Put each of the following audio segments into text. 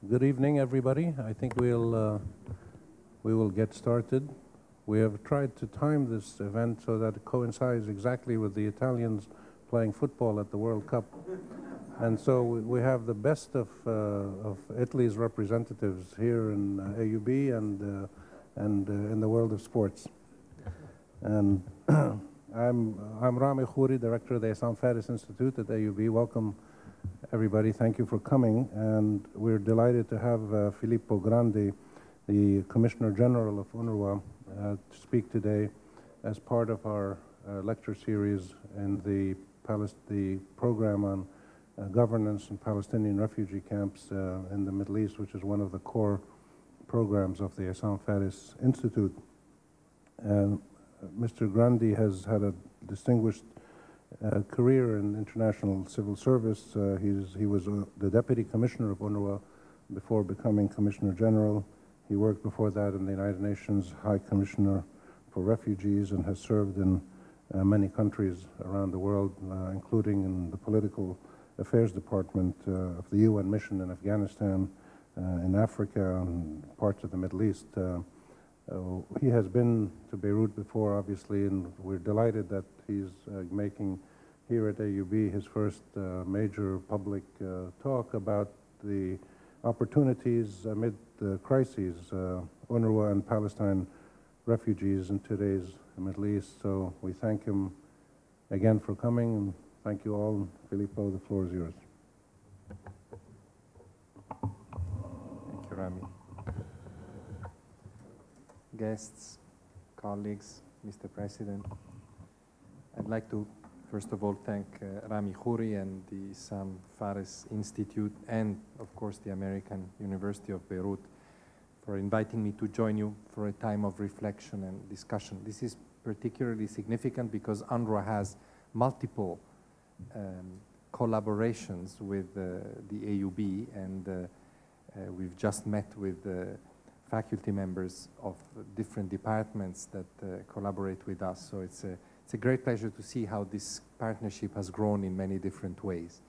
Good evening, everybody. I think we will get started. We have tried to time this event so that it coincides exactly with the Italians playing football at the World Cup. And so we have the best of Italy's representatives here in AUB and in the world of sports. And I'm Rami Khouri, director of the Issam Fares Institute at AUB. Welcome, everybody. Thank you for coming. And we're delighted to have Filippo Grandi, the Commissioner-General of UNRWA, to speak today as part of our lecture series in the program on governance in Palestinian refugee camps in the Middle East, which is one of the core programs of the Issam Fares Institute. Mr. Grandi has had a distinguished career in international civil service. He was the Deputy Commissioner of UNRWA before becoming Commissioner-General. He worked before that in the United Nations High Commissioner for Refugees and has served in many countries around the world, including in the Political Affairs Department of the UN mission in Afghanistan, in Africa, and parts of the Middle East. He has been to Beirut before, obviously, and we're delighted that he's making here at AUB his first major public talk about the opportunities amid the crises, UNRWA and Palestine refugees in today's Middle East. So we thank him again for coming, and thank you all. Filippo, the floor is yours. Thank you, Rami. Guests, colleagues, Mr. President, I'd like to first of all thank Rami Khouri and the Issam Fares Institute and of course the American University of Beirut for inviting me to join you for a time of reflection and discussion. This is particularly significant because UNRWA has multiple collaborations with the AUB, and we've just met with faculty members of different departments that collaborate with us. So it's a great pleasure to see how this partnership has grown in many different ways.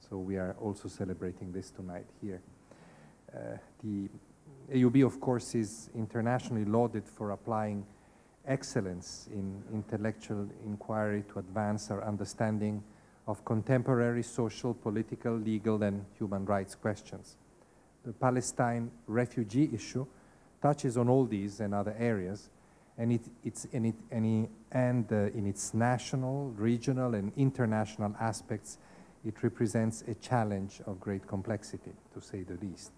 So we are also celebrating this tonight here. The AUB, of course, is internationally lauded for applying excellence in intellectual inquiry to advance our understanding of contemporary social, political, legal, and human rights questions. The Palestine refugee issue touches on all these and other areas, and in its national, regional, and international aspects, it represents a challenge of great complexity, to say the least.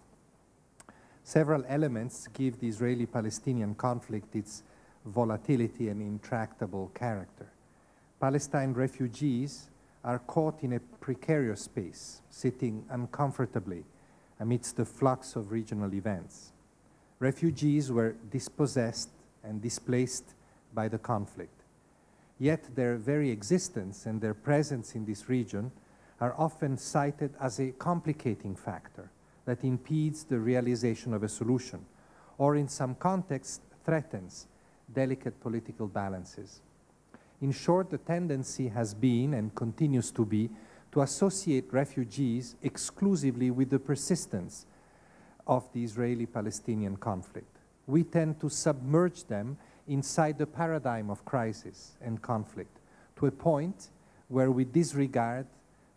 Several elements give the Israeli-Palestinian conflict its volatility and intractable character. Palestine refugees are caught in a precarious space, sitting uncomfortably amidst the flux of regional events. Refugees were dispossessed and displaced by the conflict. Yet their very existence and their presence in this region are often cited as a complicating factor that impedes the realization of a solution, or in some contexts threatens delicate political balances. In short, the tendency has been and continues to be to associate refugees exclusively with the persistence of the Israeli-Palestinian conflict. We tend to submerge them inside the paradigm of crisis and conflict to a point where we disregard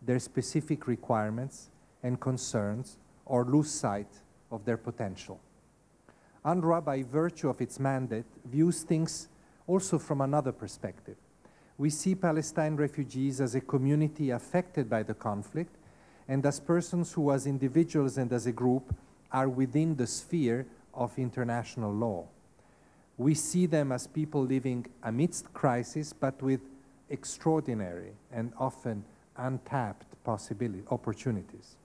their specific requirements and concerns or lose sight of their potential. UNRWA, by virtue of its mandate, views things also from another perspective. We see Palestine refugees as a community affected by the conflict and as persons who, as individuals and as a group, are within the sphere of international law. We see them as people living amidst crisis, but with extraordinary and often untapped opportunities.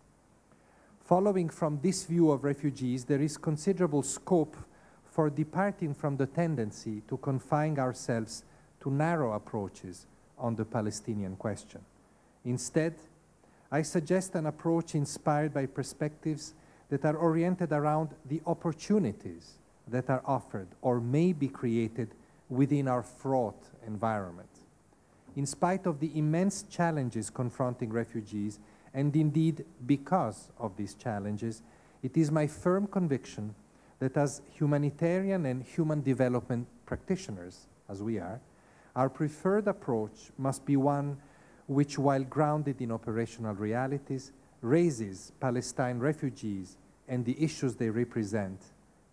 Following from this view of refugees, there is considerable scope for departing from the tendency to confine ourselves to narrow approaches on the Palestinian question. Instead, I suggest an approach inspired by perspectives that are oriented around the opportunities that are offered or may be created within our fraught environment. In spite of the immense challenges confronting refugees, and indeed because of these challenges, It is my firm conviction that as humanitarian and human development practitioners, as we are, our preferred approach must be one which, while grounded in operational realities, raises Palestine refugees and the issues they represent,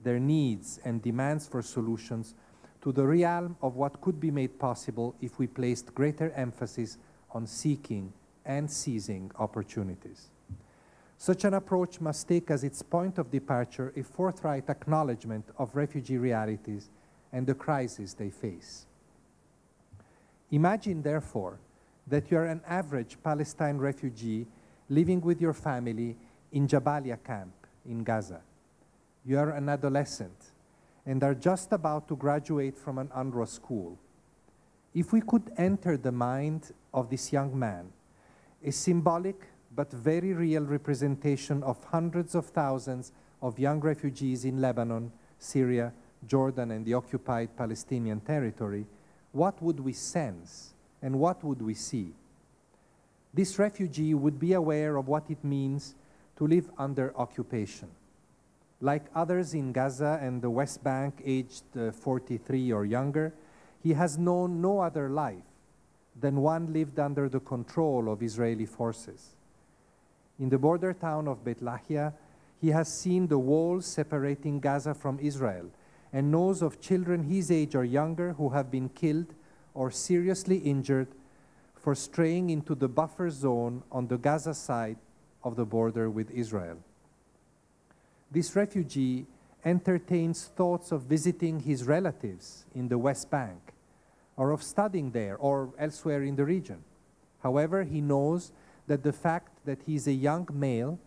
their needs and demands for solutions, to the realm of what could be made possible if we placed greater emphasis on seeking and seizing opportunities. Such an approach must take as its point of departure a forthright acknowledgement of refugee realities and the crises they face. Imagine, therefore, that you are an average Palestine refugee living with your family in Jabalia camp in Gaza. You are an adolescent and are just about to graduate from an UNRWA school. If we could enter the mind of this young man, a symbolic but very real representation of hundreds of thousands of young refugees in Lebanon, Syria, Jordan, and the occupied Palestinian territory, what would we sense and what would we see? This refugee would be aware of what it means to live under occupation. Like others in Gaza and the West Bank aged 43 or younger, he has known no other life than one lived under the control of Israeli forces. In the border town of Beit Lahia, he has seen the walls separating Gaza from Israel and knows of children his age or younger who have been killed or seriously injured for straying into the buffer zone on the Gaza side of the border with Israel. This refugee entertains thoughts of visiting his relatives in the West Bank or of studying there or elsewhere in the region. However, he knows that the fact that he is a young male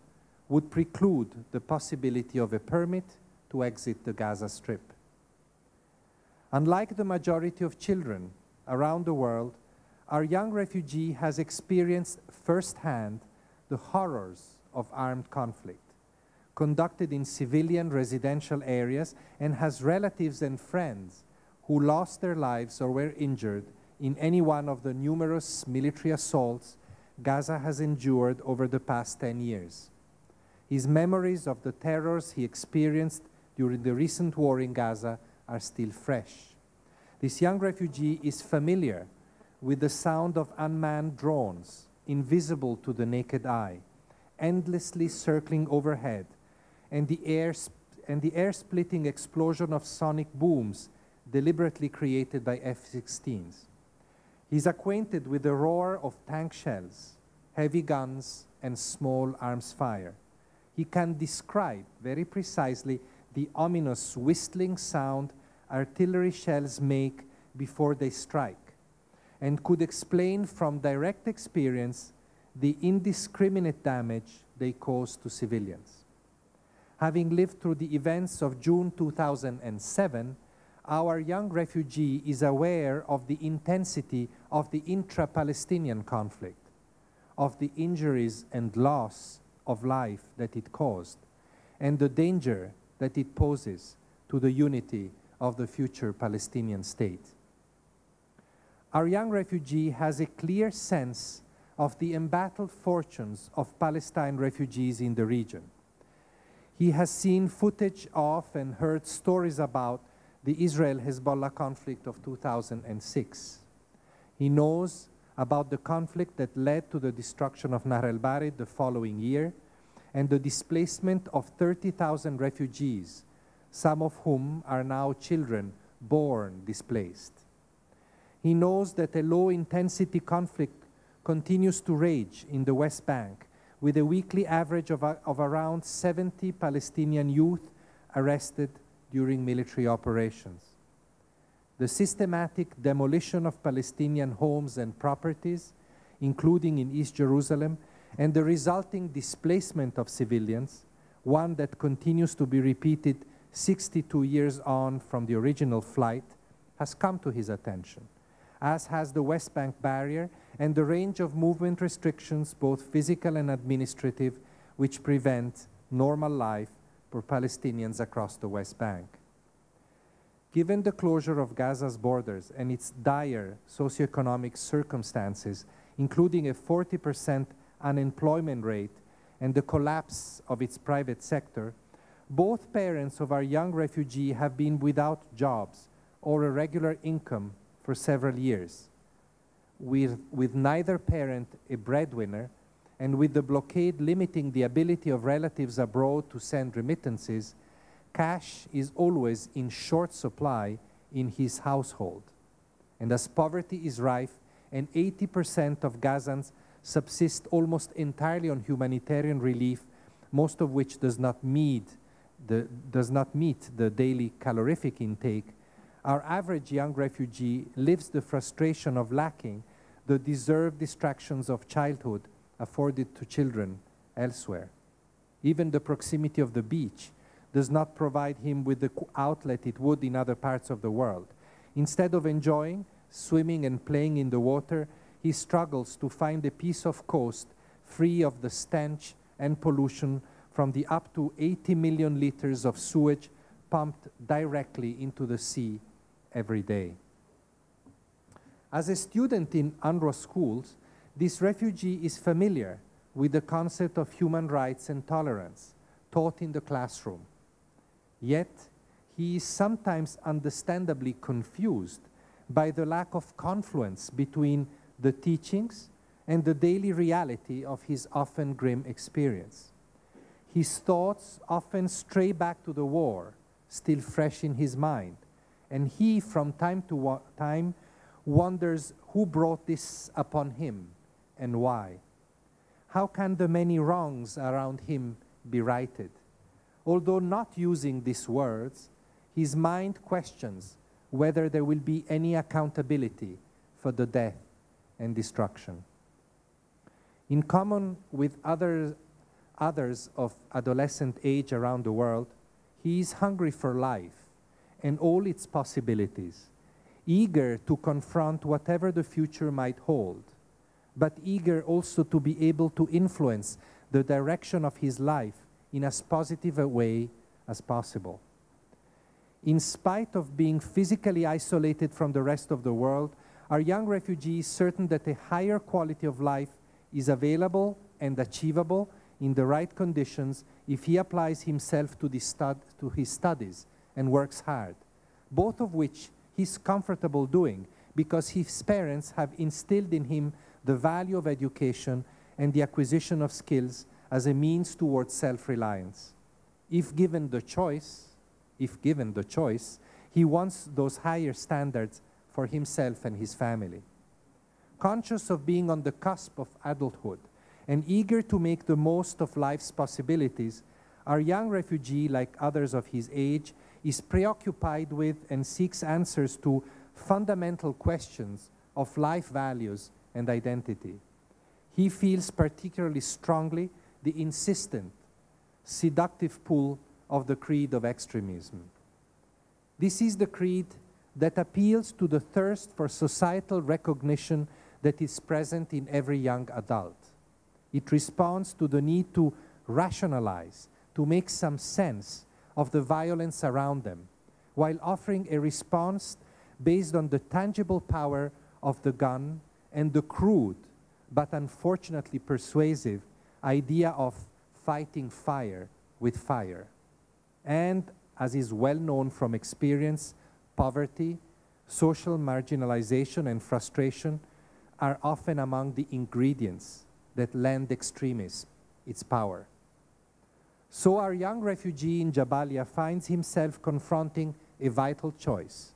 would preclude the possibility of a permit to exit the Gaza Strip. Unlike the majority of children around the world, our young refugee has experienced firsthand the horrors of armed conflict, conducted in civilian residential areas, and has relatives and friends who lost their lives or were injured in any one of the numerous military assaults Gaza has endured over the past 10 years. His memories of the terrors he experienced during the recent war in Gaza are still fresh. This young refugee is familiar with the sound of unmanned drones, invisible to the naked eye, endlessly circling overhead, and the air-splitting explosion of sonic booms deliberately created by F-16s. He's acquainted with the roar of tank shells, heavy guns, and small arms fire. He can describe very precisely the ominous whistling sound artillery shells make before they strike, and could explain from direct experience the indiscriminate damage they cause to civilians. Having lived through the events of June 2007, our young refugee is aware of the intensity of the intra-Palestinian conflict, of the injuries and loss of life that it caused, and the danger that it poses to the unity of the future Palestinian state. Our young refugee has a clear sense of the embattled fortunes of Palestine refugees in the region. He has seen footage of and heard stories about the Israel-Hezbollah conflict of 2006. He knows about the conflict that led to the destruction of Nahr el-Bared the following year and the displacement of 30,000 refugees, some of whom are now children born displaced. He knows that a low-intensity conflict continues to rage in the West Bank, with a weekly average of around 70 Palestinian youth arrested during military operations. The systematic demolition of Palestinian homes and properties, including in East Jerusalem, and the resulting displacement of civilians, one that continues to be repeated 62 years on from the original flight, has come to his attention, as has the West Bank barrier and the range of movement restrictions, both physical and administrative, which prevent normal life for Palestinians across the West Bank. Given the closure of Gaza's borders and its dire socioeconomic circumstances, including a 40% unemployment rate and the collapse of its private sector, both parents of our young refugee have been without jobs or a regular income for several years. With neither parent a breadwinner, and with the blockade limiting the ability of relatives abroad to send remittances, cash is always in short supply in his household. And as poverty is rife and 80% of Gazans subsist almost entirely on humanitarian relief, most of which does not meet the daily calorific intake, our average young refugee lives the frustration of lacking the deserved distractions of childhood afforded to children elsewhere. Even the proximity of the beach does not provide him with the outlet it would in other parts of the world. Instead of enjoying swimming and playing in the water, he struggles to find a piece of coast free of the stench and pollution from the up to 80 million liters of sewage pumped directly into the sea every day. As a student in UNRWA schools, this refugee is familiar with the concept of human rights and tolerance taught in the classroom. Yet, he is sometimes understandably confused by the lack of confluence between the teachings and the daily reality of his often grim experience. His thoughts often stray back to the war, still fresh in his mind, and he, from time to time, wonders who brought this upon him and why. How can the many wrongs around him be righted? Although not using these words, his mind questions whether there will be any accountability for the death and destruction. In common with others of adolescent age around the world, he is hungry for life and all its possibilities, eager to confront whatever the future might hold, but eager also to be able to influence the direction of his life in as positive a way as possible. In spite of being physically isolated from the rest of the world, our young refugee is certain that a higher quality of life is available and achievable in the right conditions if he applies himself to his studies and works hard, both of which he's comfortable doing because his parents have instilled in him the value of education and the acquisition of skills as a means towards self-reliance. If given the choice, he wants those higher standards for himself and his family. Conscious of being on the cusp of adulthood and eager to make the most of life's possibilities, our young refugee, like others of his age, is preoccupied with and seeks answers to fundamental questions of life values and identity. He feels particularly strongly the insistent, seductive pull of the creed of extremism. This is the creed that appeals to the thirst for societal recognition that is present in every young adult. It responds to the need to rationalize, to make some sense of the violence around them, while offering a response based on the tangible power of the gun and the crude, but unfortunately persuasive, idea of fighting fire with fire. And, as is well known from experience, poverty, social marginalization, and frustration are often among the ingredients that lend extremism its power. So our young refugee in Jabalia finds himself confronting a vital choice,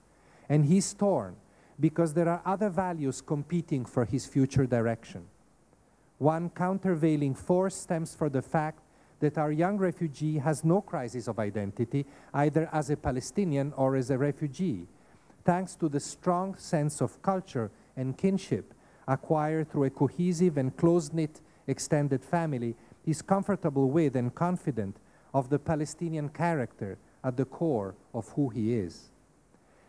and he's torn because there are other values competing for his future direction. One countervailing force stems from the fact that our young refugee has no crisis of identity, either as a Palestinian or as a refugee, thanks to the strong sense of culture and kinship acquired through a cohesive and close-knit extended family. He's comfortable with and confident of the Palestinian character at the core of who he is.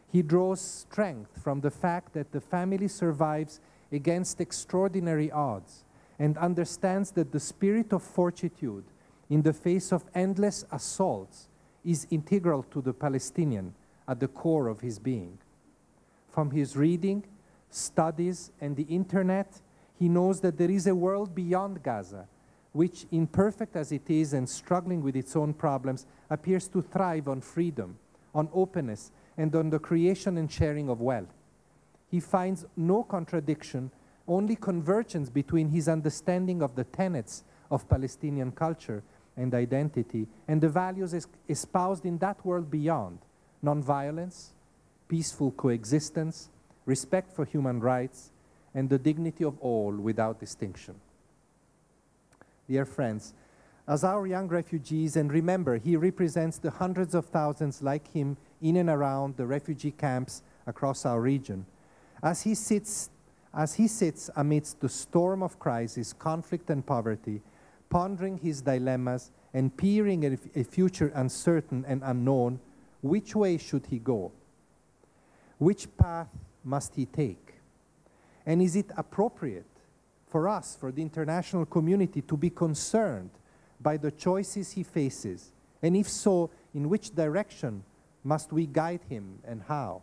He draws strength from the fact that the family survives against extraordinary odds and understands that the spirit of fortitude in the face of endless assaults is integral to the Palestinian at the core of his being. From his reading, studies, and the internet, he knows that there is a world beyond Gaza, which, imperfect as it is and struggling with its own problems, appears to thrive on freedom, on openness, and on the creation and sharing of wealth. He finds no contradiction, only convergence between his understanding of the tenets of Palestinian culture and identity and the values espoused in that world beyond: nonviolence, peaceful coexistence, respect for human rights, and the dignity of all without distinction. Dear friends, as our young refugees, and remember, he represents the hundreds of thousands like him in and around the refugee camps across our region, as he sits amidst the storm of crisis, conflict, and poverty, pondering his dilemmas and peering at a future uncertain and unknown, which way should he go? Which path must he take? And is it appropriate for us, for the international community, to be concerned by the choices he faces? And if so, in which direction must we guide him and how?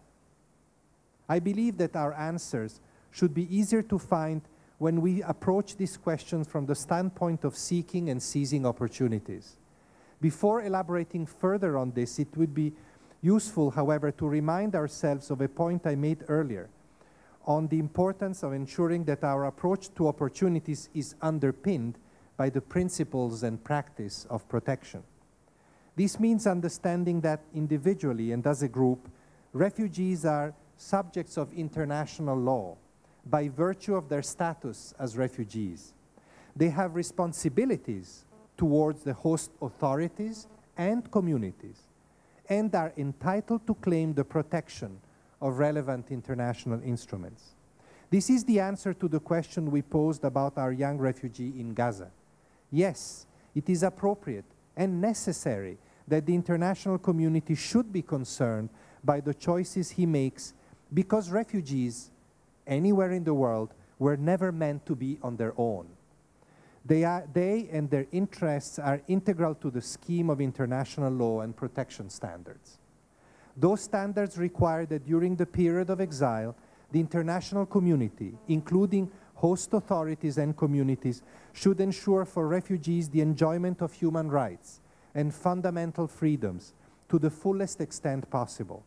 I believe that our answers should be easier to find when we approach these questions from the standpoint of seeking and seizing opportunities. Before elaborating further on this, it would be useful, however, to remind ourselves of a point I made earlier on the importance of ensuring that our approach to opportunities is underpinned by the principles and practice of protection. This means understanding that individually and as a group, refugees are subjects of international law by virtue of their status as refugees. They have responsibilities towards the host authorities and communities, and are entitled to claim the protection of relevant international instruments. This is the answer to the question we posed about our young refugee in Gaza. Yes, it is appropriate and necessary that the international community should be concerned by the choices he makes, because refugees anywhere in the world were never meant to be on their own. They and their interests are integral to the scheme of international law and protection standards. Those standards require that during the period of exile, the international community, including host authorities and communities, should ensure for refugees the enjoyment of human rights and fundamental freedoms to the fullest extent possible.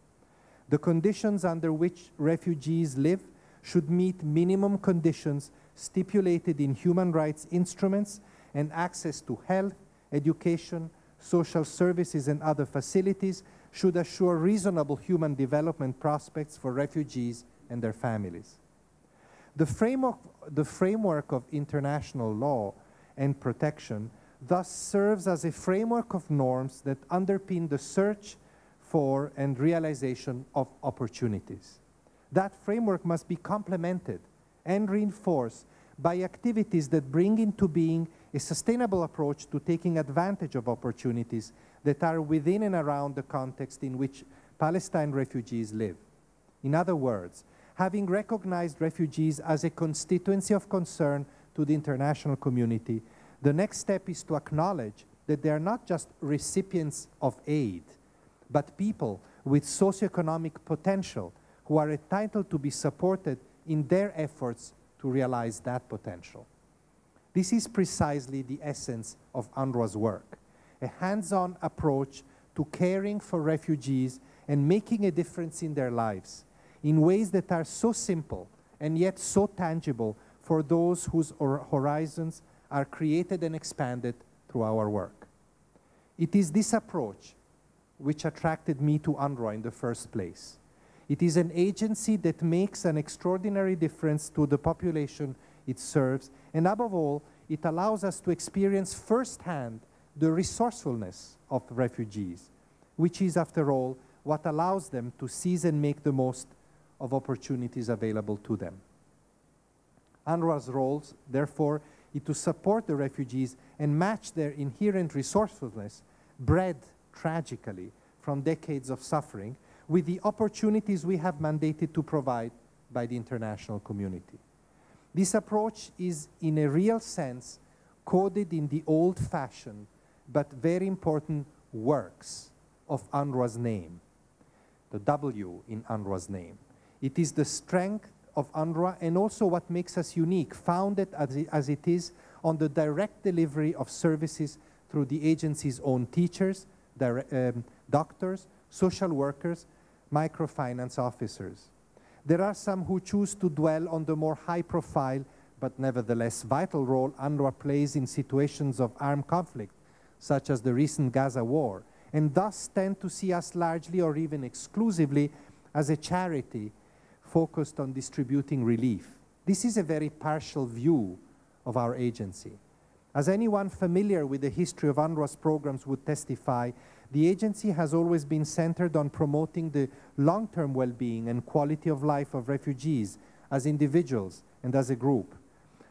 The conditions under which refugees live should meet minimum conditions stipulated in human rights instruments, and access to health, education, social services, and other facilities should assure reasonable human development prospects for refugees and their families. The framework of international law and protection thus serves as a framework of norms that underpin the search for and realization of opportunities. That framework must be complemented and reinforced by activities that bring into being a sustainable approach to taking advantage of opportunities that are within and around the context in which Palestine refugees live. In other words, having recognized refugees as a constituency of concern to the international community, the next step is to acknowledge that they are not just recipients of aid, but people with socioeconomic potential who are entitled to be supported in their efforts to realize that potential. This is precisely the essence of UNRWA's work, a hands-on approach to caring for refugees and making a difference in their lives in ways that are so simple and yet so tangible for those whose horizons are created and expanded through our work. It is this approach which attracted me to UNRWA in the first place. It is an agency that makes an extraordinary difference to the population it serves, and above all, it allows us to experience firsthand the resourcefulness of refugees, which is, after all, what allows them to seize and make the most of opportunities available to them. UNRWA's role, therefore, is to support the refugees and match their inherent resourcefulness, bred tragically from decades of suffering, with the opportunities we have mandated to provide by the international community. This approach is, in a real sense, coded in the old-fashioned but very important works of UNRWA's name, the W in UNRWA's name. It is the strength of UNRWA and also what makes us unique, founded as it is on the direct delivery of services through the agency's own teachers, doctors, social workers, microfinance officers. There are some who choose to dwell on the more high-profile but nevertheless vital role UNRWA plays in situations of armed conflict, such as the recent Gaza war, and thus tend to see us largely or even exclusively as a charity focused on distributing relief. This is a very partial view of our agency. As anyone familiar with the history of UNRWA's programs would testify, the agency has always been centered on promoting the long-term well-being and quality of life of refugees as individuals and as a group.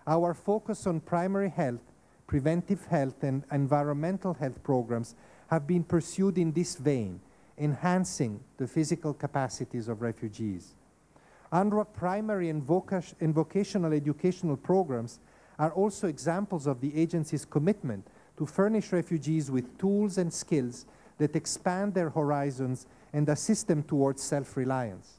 Our focus on primary health, preventive health, and environmental health programs have been pursued in this vein, enhancing the physical capacities of refugees. UNRWA primary and vocational educational programs are also examples of the agency's commitment to furnish refugees with tools and skills that expand their horizons and assist them towards self-reliance.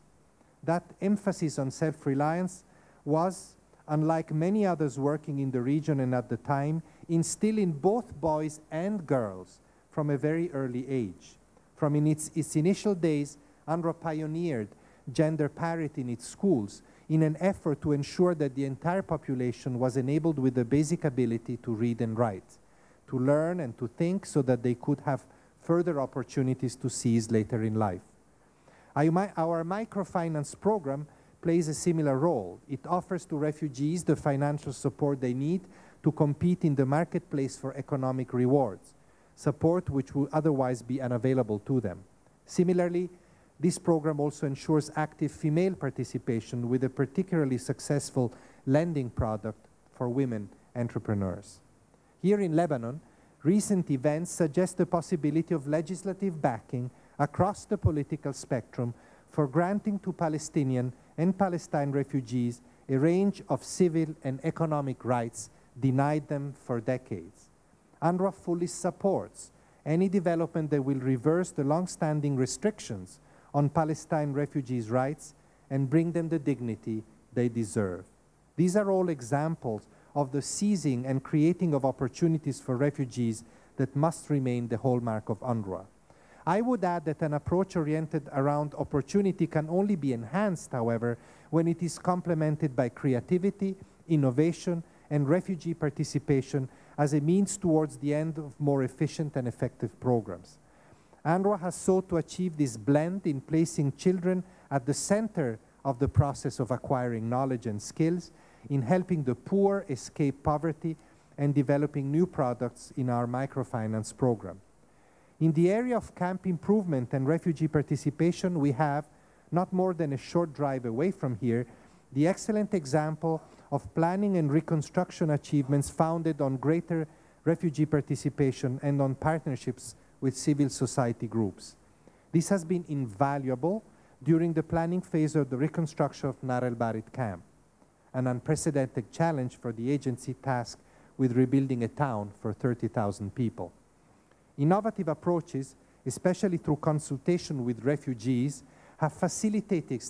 That emphasis on self-reliance was, unlike many others working in the region and at the time, instilled in both boys and girls from a very early age. From its initial days, UNRWA pioneered gender parity in its schools in an effort to ensure that the entire population was enabled with the basic ability to read and write, to learn and to think so that they could have further opportunities to seize later in life. Our microfinance program plays a similar role. It offers to refugees the financial support they need to compete in the marketplace for economic rewards, support which would otherwise be unavailable to them. Similarly, this program also ensures active female participation with a particularly successful lending product for women entrepreneurs. Here in Lebanon, recent events suggest the possibility of legislative backing across the political spectrum for granting to Palestinian and Palestine refugees a range of civil and economic rights denied them for decades. UNRWA fully supports any development that will reverse the long-standing restrictions on Palestine refugees' rights and bring them the dignity they deserve. These are all examples of the seizing and creating of opportunities for refugees that must remain the hallmark of UNRWA. I would add that an approach oriented around opportunity can only be enhanced, however, when it is complemented by creativity, innovation, and refugee participation as a means towards the end of more efficient and effective programs. UNRWA has sought to achieve this blend in placing children at the center of the process of acquiring knowledge and skills, in helping the poor escape poverty, and developing new products in our microfinance program. In the area of camp improvement and refugee participation, we have, not more than a short drive away from here, the excellent example of planning and reconstruction achievements founded on greater refugee participation and on partnerships with civil society groups. This has been invaluable during the planning phase of the reconstruction of Nar el-Barid camp, an unprecedented challenge for the agency tasked with rebuilding a town for 30,000 people. Innovative approaches, especially through consultation with refugees, have facilitated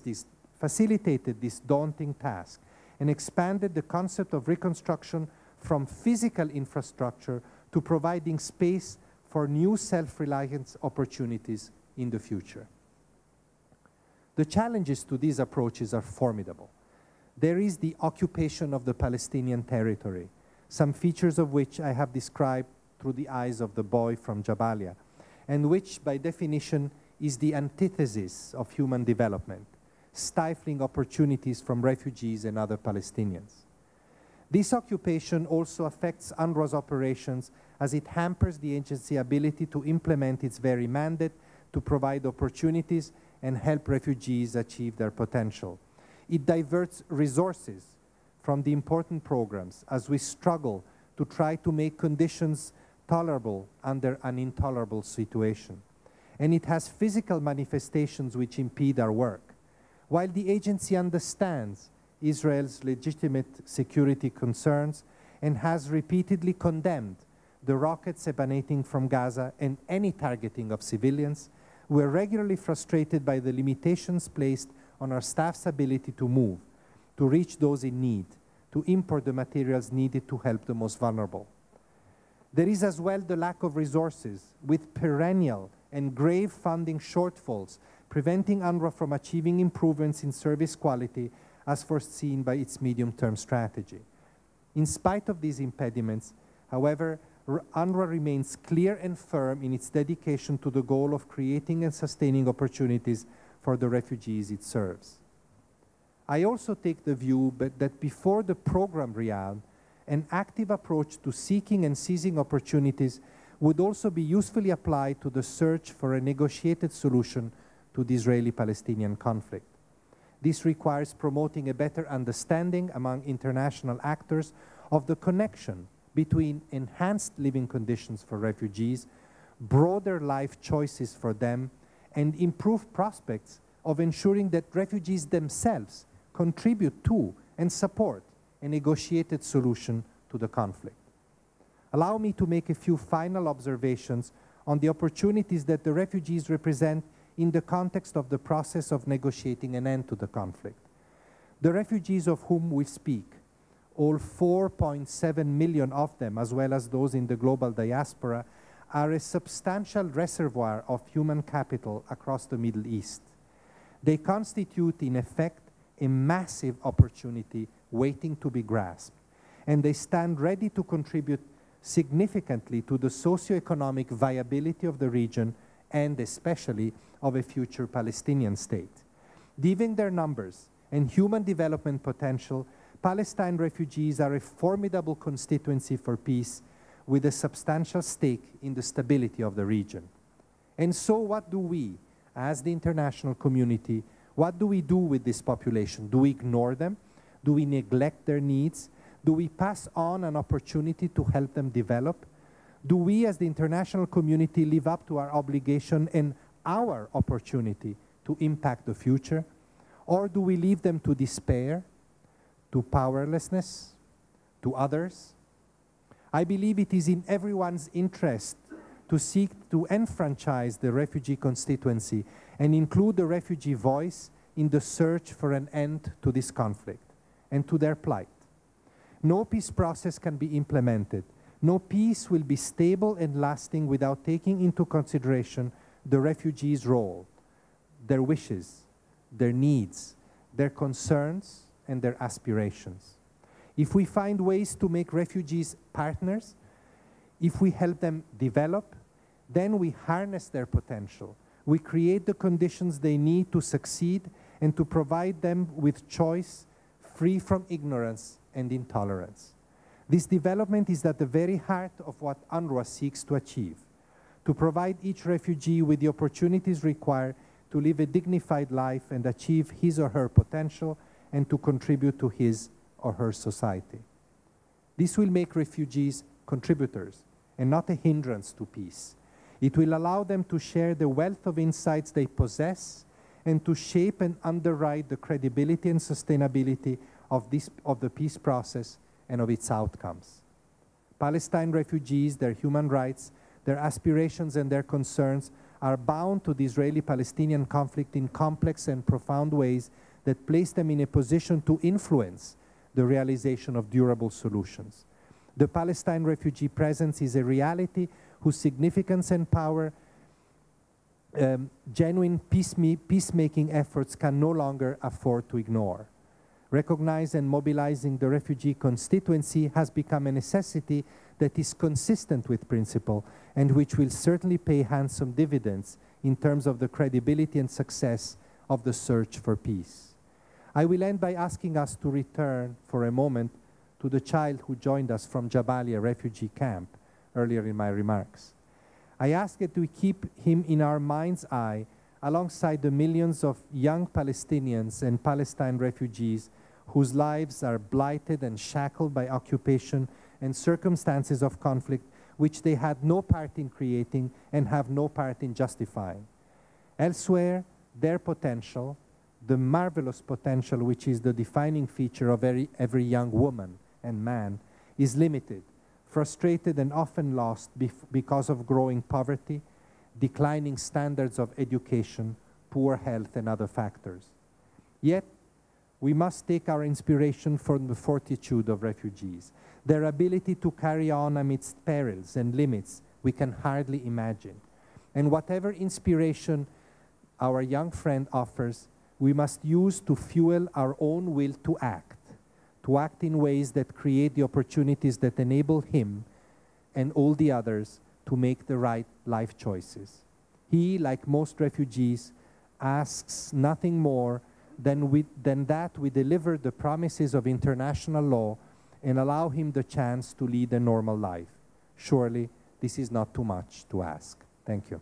this daunting task and expanded the concept of reconstruction from physical infrastructure to providing space for new self-reliance opportunities in the future. The challenges to these approaches are formidable. There is the occupation of the Palestinian territory, some features of which I have described through the eyes of the boy from Jabalia, and which, by definition, is the antithesis of human development, stifling opportunities from refugees and other Palestinians. This occupation also affects UNRWA's operations as it hampers the agency's ability to implement its very mandate to provide opportunities and help refugees achieve their potential. It diverts resources from the important programs as we struggle to try to make conditions tolerable under an intolerable situation. And it has physical manifestations which impede our work. While the agency understands Israel's legitimate security concerns and has repeatedly condemned the rockets emanating from Gaza and any targeting of civilians, we're regularly frustrated by the limitations placed on our staff's ability to move, to reach those in need, to import the materials needed to help the most vulnerable. There is as well the lack of resources, with perennial and grave funding shortfalls preventing UNRWA from achieving improvements in service quality as foreseen by its medium-term strategy. In spite of these impediments, however, UNRWA remains clear and firm in its dedication to the goal of creating and sustaining opportunities for the refugees it serves. I also take the view that before the program realm, an active approach to seeking and seizing opportunities would also be usefully applied to the search for a negotiated solution to the Israeli-Palestinian conflict. This requires promoting a better understanding among international actors of the connection between enhanced living conditions for refugees, broader life choices for them, and improved prospects of ensuring that refugees themselves contribute to and support a negotiated solution to the conflict. Allow me to make a few final observations on the opportunities that the refugees represent in the context of the process of negotiating an end to the conflict. The refugees of whom we speak, all 4.7 million of them, as well as those in the global diaspora, are a substantial reservoir of human capital across the Middle East. They constitute, in effect, a massive opportunity waiting to be grasped, and they stand ready to contribute significantly to the socio-economic viability of the region and especially of a future Palestinian state. Given their numbers and human development potential, Palestine refugees are a formidable constituency for peace with a substantial stake in the stability of the region. And so what do we, as the international community, what do we do with this population? Do we ignore them? Do we neglect their needs? Do we pass on an opportunity to help them develop? Do we, as the international community, live up to our obligation and our opportunity to impact the future? Or do we leave them to despair, to powerlessness, to others? I believe it is in everyone's interest to seek to enfranchise the refugee constituency and include the refugee voice in the search for an end to this conflict and to their plight. No peace process can be implemented. No peace will be stable and lasting without taking into consideration the refugees' role, their wishes, their needs, their concerns, and their aspirations. If we find ways to make refugees partners, if we help them develop, then we harness their potential. We create the conditions they need to succeed and to provide them with choice free from ignorance and intolerance. This development is at the very heart of what UNRWA seeks to achieve, to provide each refugee with the opportunities required to live a dignified life and achieve his or her potential and to contribute to his or her society. This will make refugees contributors and not a hindrance to peace. It will allow them to share the wealth of insights they possess and to shape and underwrite the credibility and sustainability of the peace process and of its outcomes. Palestine refugees, their human rights, their aspirations and their concerns are bound to the Israeli-Palestinian conflict in complex and profound ways that place them in a position to influence the realization of durable solutions. The Palestine refugee presence is a reality whose significance and power genuine peacemaking efforts can no longer afford to ignore. Recognizing and mobilizing the refugee constituency has become a necessity that is consistent with principle and which will certainly pay handsome dividends in terms of the credibility and success of the search for peace. I will end by asking us to return for a moment to the child who joined us from Jabalia refugee camp earlier in my remarks. I ask that we keep him in our mind's eye alongside the millions of young Palestinians and Palestine refugees whose lives are blighted and shackled by occupation and circumstances of conflict which they had no part in creating and have no part in justifying. Elsewhere, their potential, the marvelous potential which is the defining feature of every young woman and man, is limited, frustrated and often lost because of growing poverty, declining standards of education, poor health and other factors. Yet, We must take our inspiration from the fortitude of refugees, their ability to carry on amidst perils and limits we can hardly imagine. And whatever inspiration our young friend offers, we must use to fuel our own will to act in ways that create the opportunities that enable him and all the others to make the right life choices. He, like most refugees, asks nothing more than that we deliver the promises of international law and allow him the chance to lead a normal life. Surely, this is not too much to ask. Thank you.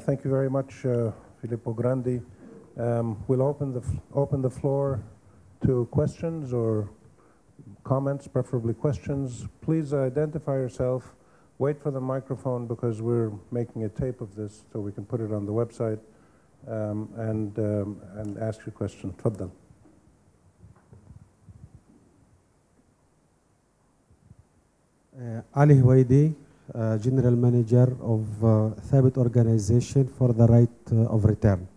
Thank you very much, Filippo Grandi. We'll open the floor to questions or comments, preferably questions. Please identify yourself. Wait for the microphone because we're making a tape of this so we can put it on the website, and ask your question. Tfaddal. Ali Huwaidi, General Manager of Thabit Organization for the Right of Return.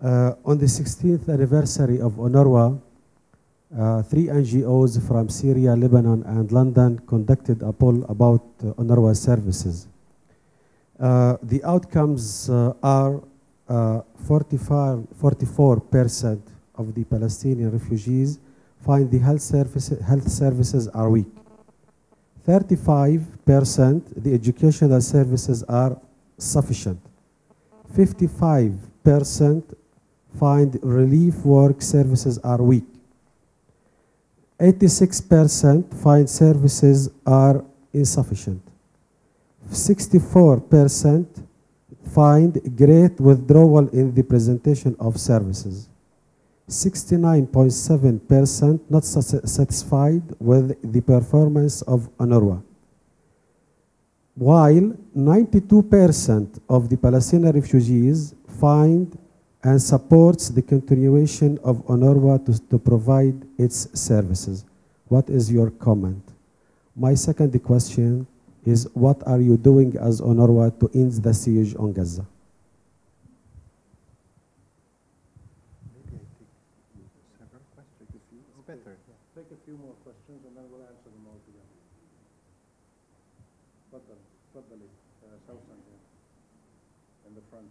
On the 16th anniversary of UNRWA, 3 NGOs from Syria, Lebanon, and London conducted a poll about UNRWA services. The outcomes are 44% of the Palestinian refugees find the health services are weak. 35% the educational services are sufficient. 55% find relief work services are weak. 86% find services are insufficient. 64% find great withdrawal in the presentation of services. 69.7% not satisfied with the performance of UNRWA, while 92% of the Palestinian refugees find and supports the continuation of UNRWA to provide its services. What is your comment? My second question is, what are you doing as UNRWA to end the siege on Gaza? Take a few more questions and then we'll answer them all together. Tfaddali, Southern here, in the front.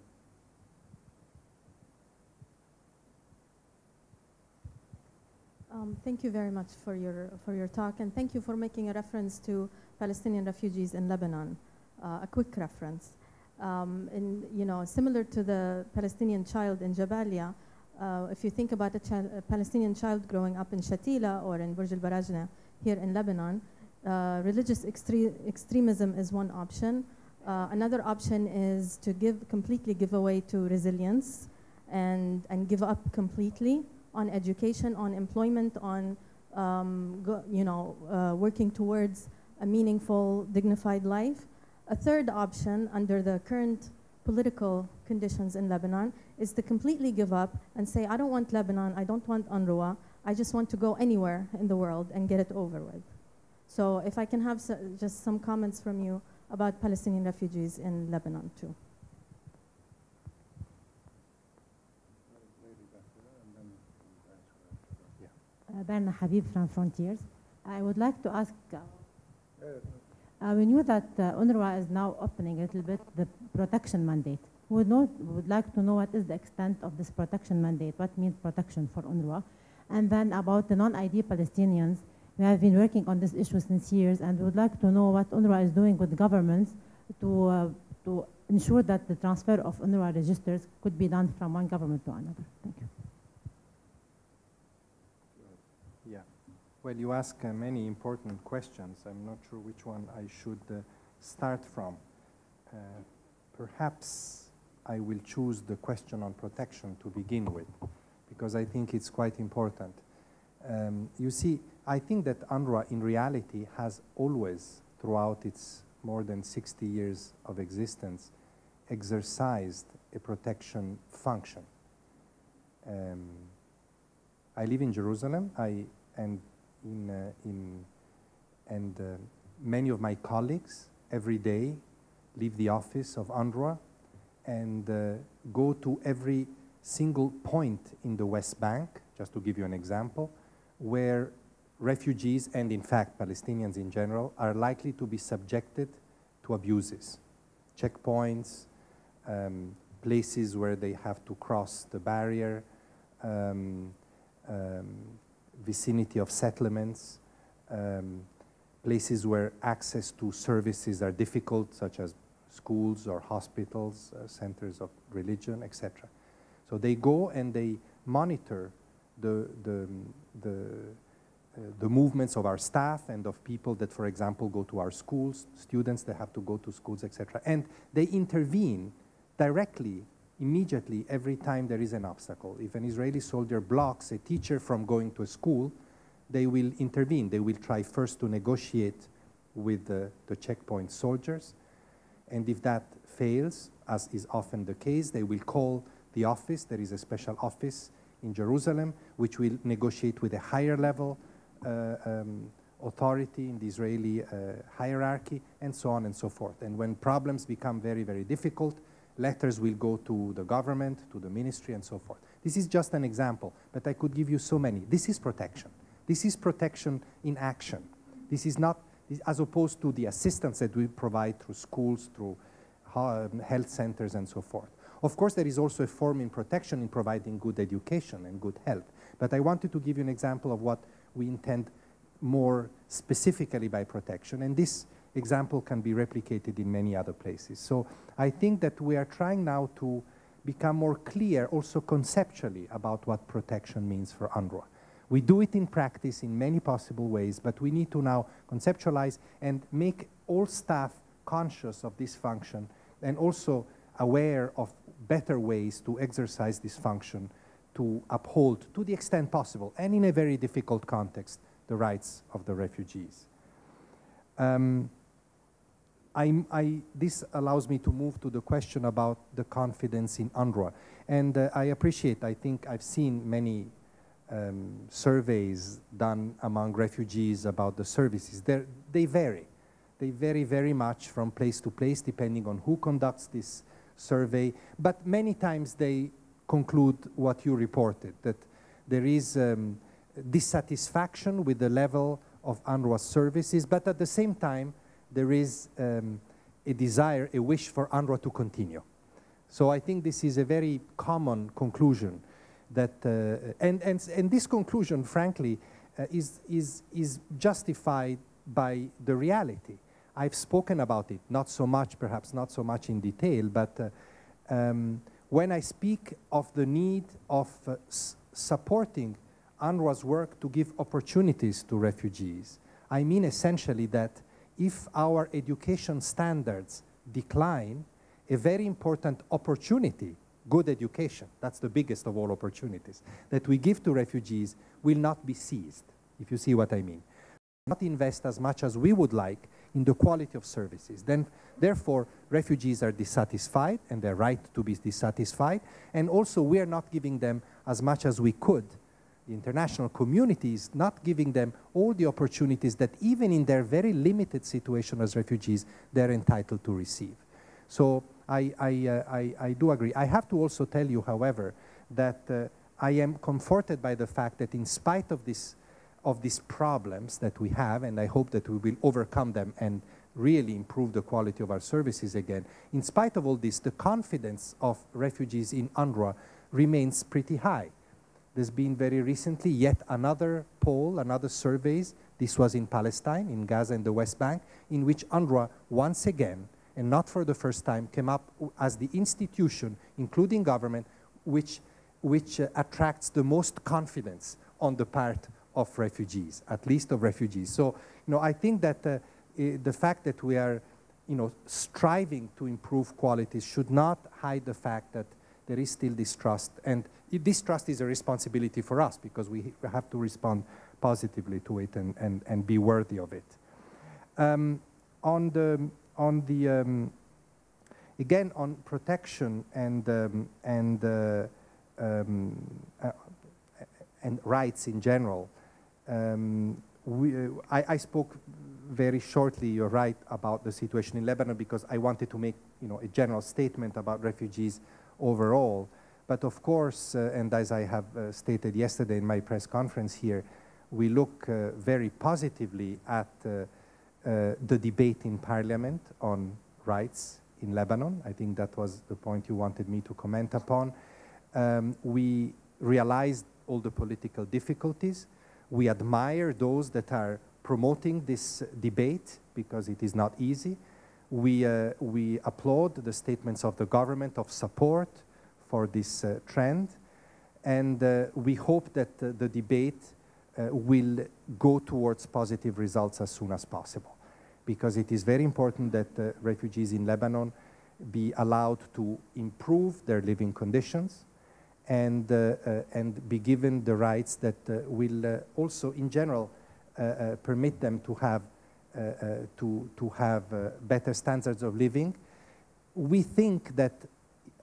Thank you very much for your talk, and thank you for making a reference to Palestinian refugees in Lebanon. A quick reference. Similar to the Palestinian child in Jabalia, if you think about a Palestinian child growing up in Shatila or in Burj al-Barajna here in Lebanon, religious extremism is one option. Another option is to completely give away to resilience and give up completely on education, on employment, on working towards a meaningful, dignified life. A third option under the current political conditions in Lebanon is to completely give up and say, I don't want Lebanon, I don't want UNRWA, I just want to go anywhere in the world and get it over with. So if I can have just some comments from you about Palestinian refugees in Lebanon too. Berna Habib from Frontiers. I would like to ask, we knew that UNRWA is now opening a little bit the protection mandate. We would like to know what is the extent of this protection mandate, what means protection for UNRWA. And then about the non-ID Palestinians, we have been working on this issue since years, and we would like to know what UNRWA is doing with governments to ensure that the transfer of UNRWA registers could be done from one government to another. Thank you. Yeah, well, you ask many important questions. I'm not sure which one I should start from. Perhaps I will choose the question on protection to begin with, because I think it's quite important. You see, I think that UNRWA in reality has always, throughout its more than 60 years of existence, exercised a protection function. I live in Jerusalem, and many of my colleagues every day leave the office of UNRWA and go to every single point in the West Bank, just to give you an example, where refugees and in fact Palestinians in general are likely to be subjected to abuses, checkpoints, places where they have to cross the barrier, vicinity of settlements, places where access to services are difficult, such as schools or hospitals, centers of religion, etc. So they go and they monitor the movements of our staff and of people that, for example, go to our schools, students that have to go to schools, etc. And they intervene directly, immediately, every time there is an obstacle. If an Israeli soldier blocks a teacher from going to a school, they will intervene. They will try first to negotiate with the checkpoint soldiers. And if that fails, as is often the case, they will call the office. There is a special office in Jerusalem, which will negotiate with a higher level authority in the Israeli hierarchy, and so on and so forth. And when problems become very, very difficult, letters will go to the government, to the ministry, and so forth. This is just an example, but I could give you so many. This is protection. This is protection in action. This is not, as opposed to the assistance that we provide through schools, through health centers, and so forth. Of course, there is also a form in protection in providing good education and good health. But I wanted to give you an example of what we intend more specifically by protection. And this example can be replicated in many other places. So I think that we are trying now to become more clear also conceptually about what protection means for UNRWA. We do it in practice in many possible ways, but we need to now conceptualize and make all staff conscious of this function and also aware of better ways to exercise this function to uphold, to the extent possible, and in a very difficult context, the rights of the refugees. This allows me to move to the question about the confidence in UNRWA. And I think I've seen many surveys done among refugees about the services. They vary. They vary very much from place to place, depending on who conducts this survey. But many times they conclude what you reported, that there is dissatisfaction with the level of UNRWA services, but at the same time, there is a desire, a wish for UNRWA to continue. So I think this is a very common conclusion that, and this conclusion, frankly, is justified by the reality. I've spoken about it, not so much, perhaps not so much in detail, but when I speak of the need of supporting UNRWA's work to give opportunities to refugees, I mean essentially that if our education standards decline, a very important opportunity, good education, that's the biggest of all opportunities, that we give to refugees will not be seized, if you see what I mean. Not invest as much as we would like in the quality of services. Therefore, refugees are dissatisfied, and they're right to be dissatisfied, and also we are not giving them as much as we could. The international community is not giving them all the opportunities that even in their very limited situation as refugees, they're entitled to receive. So I do agree. I have to also tell you, however, that I am comforted by the fact that in spite of these problems that we have, and I hope that we will overcome them and really improve the quality of our services again, in spite of all this, the confidence of refugees in UNRWA remains pretty high. There's been very recently yet another poll, another surveys. This was in Palestine, in Gaza and the West Bank, in which UNRWA once again, and not for the first time, came up as the institution, including government, which attracts the most confidence on the part of refugees, at least of refugees. So, I think that the fact that we are, striving to improve qualities should not hide the fact that there is still distrust, and this trust is a responsibility for us because we have to respond positively to it and be worthy of it. Again, on protection and and rights in general. I spoke very shortly, you're right, about the situation in Lebanon because I wanted to make a general statement about refugees overall. But of course, and as I have stated yesterday in my press conference here, we look very positively at the debate in Parliament on rights in Lebanon. I think that was the point you wanted me to comment upon. We realized all the political difficulties. We admire those that are promoting this debate because it is not easy. We applaud the statements of the government of support for this trend, and we hope that the debate will go towards positive results as soon as possible, because it is very important that refugees in Lebanon be allowed to improve their living conditions and be given the rights that will also, in general, permit them to have better standards of living. We think that,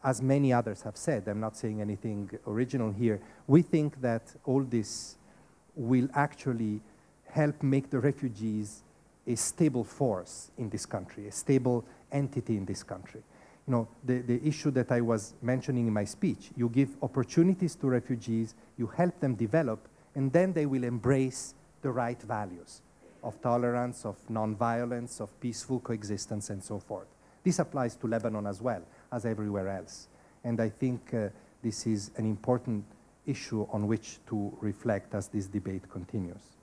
as many others have said, I'm not saying anything original here, we think that all this will actually help make the refugees a stable force in this country, a stable entity in this country. The issue that I was mentioning in my speech, you give opportunities to refugees, you help them develop, and then they will embrace the right values of tolerance, of nonviolence, of peaceful coexistence, and so forth. This applies to Lebanon as well as everywhere else. And I think this is an important issue on which to reflect as this debate continues.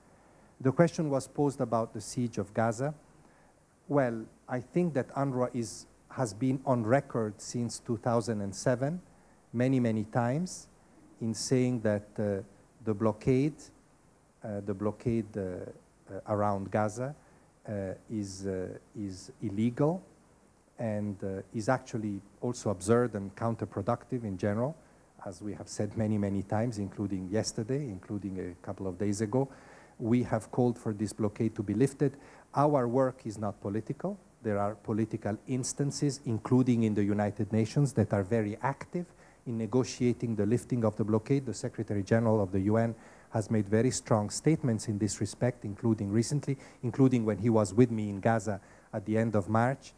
The question was posed about the siege of Gaza. Well, I think that UNRWA has been on record since 2007, many, many times, in saying that the blockade around Gaza is illegal and is actually also absurd and counterproductive in general, as we have said many, many times, including yesterday, including a couple of days ago. We have called for this blockade to be lifted. Our work is not political. There are political instances, including in the United Nations, that are very active in negotiating the lifting of the blockade. The Secretary General of the UN has made very strong statements in this respect, including recently, including when he was with me in Gaza at the end of March.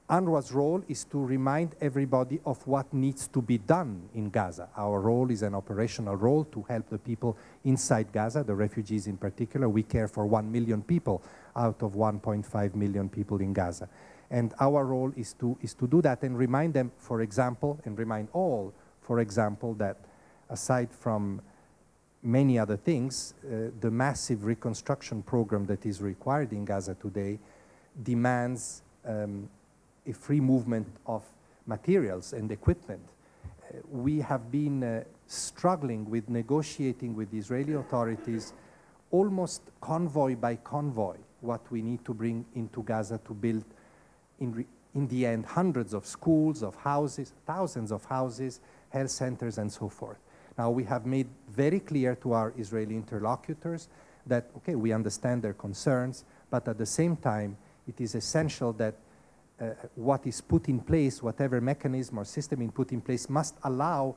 UNRWA's role is to remind everybody of what needs to be done in Gaza. Our role is an operational role to help the people inside Gaza, the refugees in particular. We care for 1 million people out of 1.5 million people in Gaza. And our role is to do that and remind them, for example, and remind all, for example, that aside from many other things, the massive reconstruction program that is required in Gaza today demands a free movement of materials and equipment. We have been struggling with negotiating with the Israeli authorities almost convoy by convoy what we need to bring into Gaza to build, in the end, hundreds of schools, of houses, thousands of houses, health centers, and so forth. Now, we have made very clear to our Israeli interlocutors that, okay, we understand their concerns, but at the same time, it is essential that what is put in place, whatever mechanism or system is put in place, must allow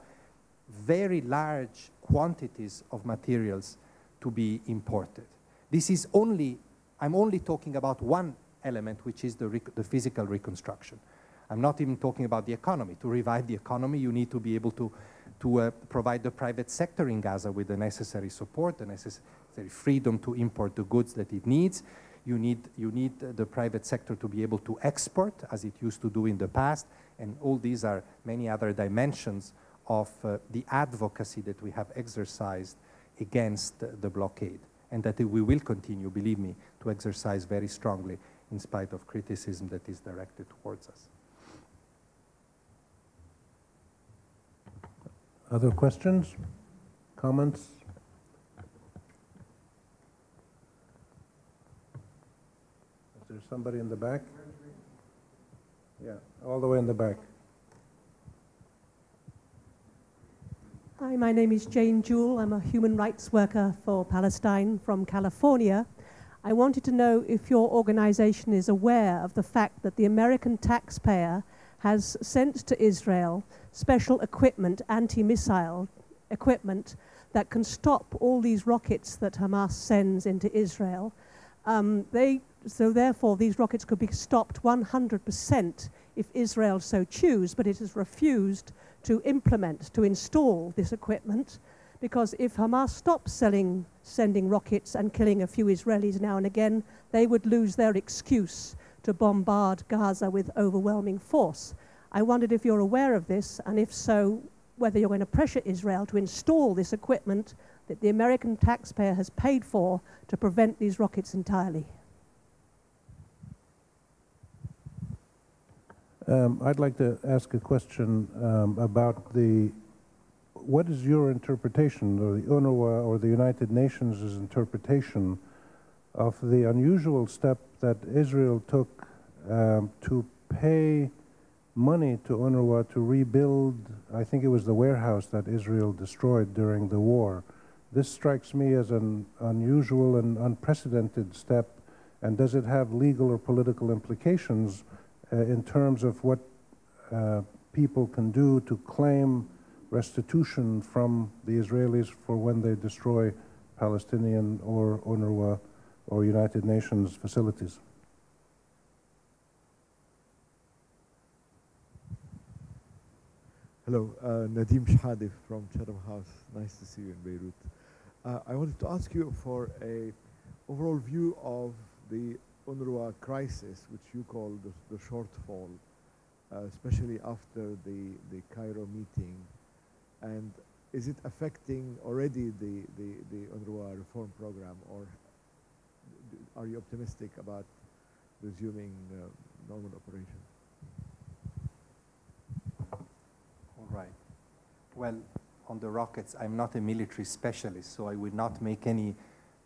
very large quantities of materials to be imported. This is only, I'm only talking about one element, which is the physical reconstruction. I'm not even talking about the economy. To revive the economy, you need to be able to provide the private sector in Gaza with the necessary support, the necessary freedom to import the goods that it needs. You need the private sector to be able to export, as it used to do in the past, and all these are many other dimensions of the advocacy that we have exercised against the blockade, and that we will continue, believe me, to exercise very strongly in spite of criticism that is directed towards us. Other questions, comments? Is there somebody in the back? Yeah, all the way in the back. Hi, my name is Jane Jewell. I'm a human rights worker for Palestine from California. I wanted to know if your organization is aware of the fact that the American taxpayer has sent to Israel special equipment, anti-missile equipment, that can stop all these rockets that Hamas sends into Israel. So therefore, these rockets could be stopped 100% if Israel so choose, but it has refused to implement, to install this equipment, because if Hamas stops sending rockets and killing a few Israelis now and again, they would lose their excuse to bombard Gaza with overwhelming force. I wondered if you're aware of this, and if so, whether you're going to pressure Israel to install this equipment that the American taxpayer has paid for to prevent these rockets entirely. I'd like to ask a question about what is your interpretation, or the UNRWA or the United Nations' interpretation of the unusual step that Israel took to pay money to UNRWA to rebuild, I think it was the warehouse that Israel destroyed during the war. This strikes me as an unusual and unprecedented step, and does it have legal or political implications in terms of what people can do to claim restitution from the Israelis for when they destroy Palestinian or UNRWA or United Nations facilities? Hello, Nadim Shahadi from Chatham House. Nice to see you in Beirut. I wanted to ask you for an overall view of the UNRWA crisis, which you call the shortfall, especially after the Cairo meeting. And is it affecting already the UNRWA reform program, or are you optimistic about resuming normal operation? All right. Well, on the rockets, I'm not a military specialist, so I will not make any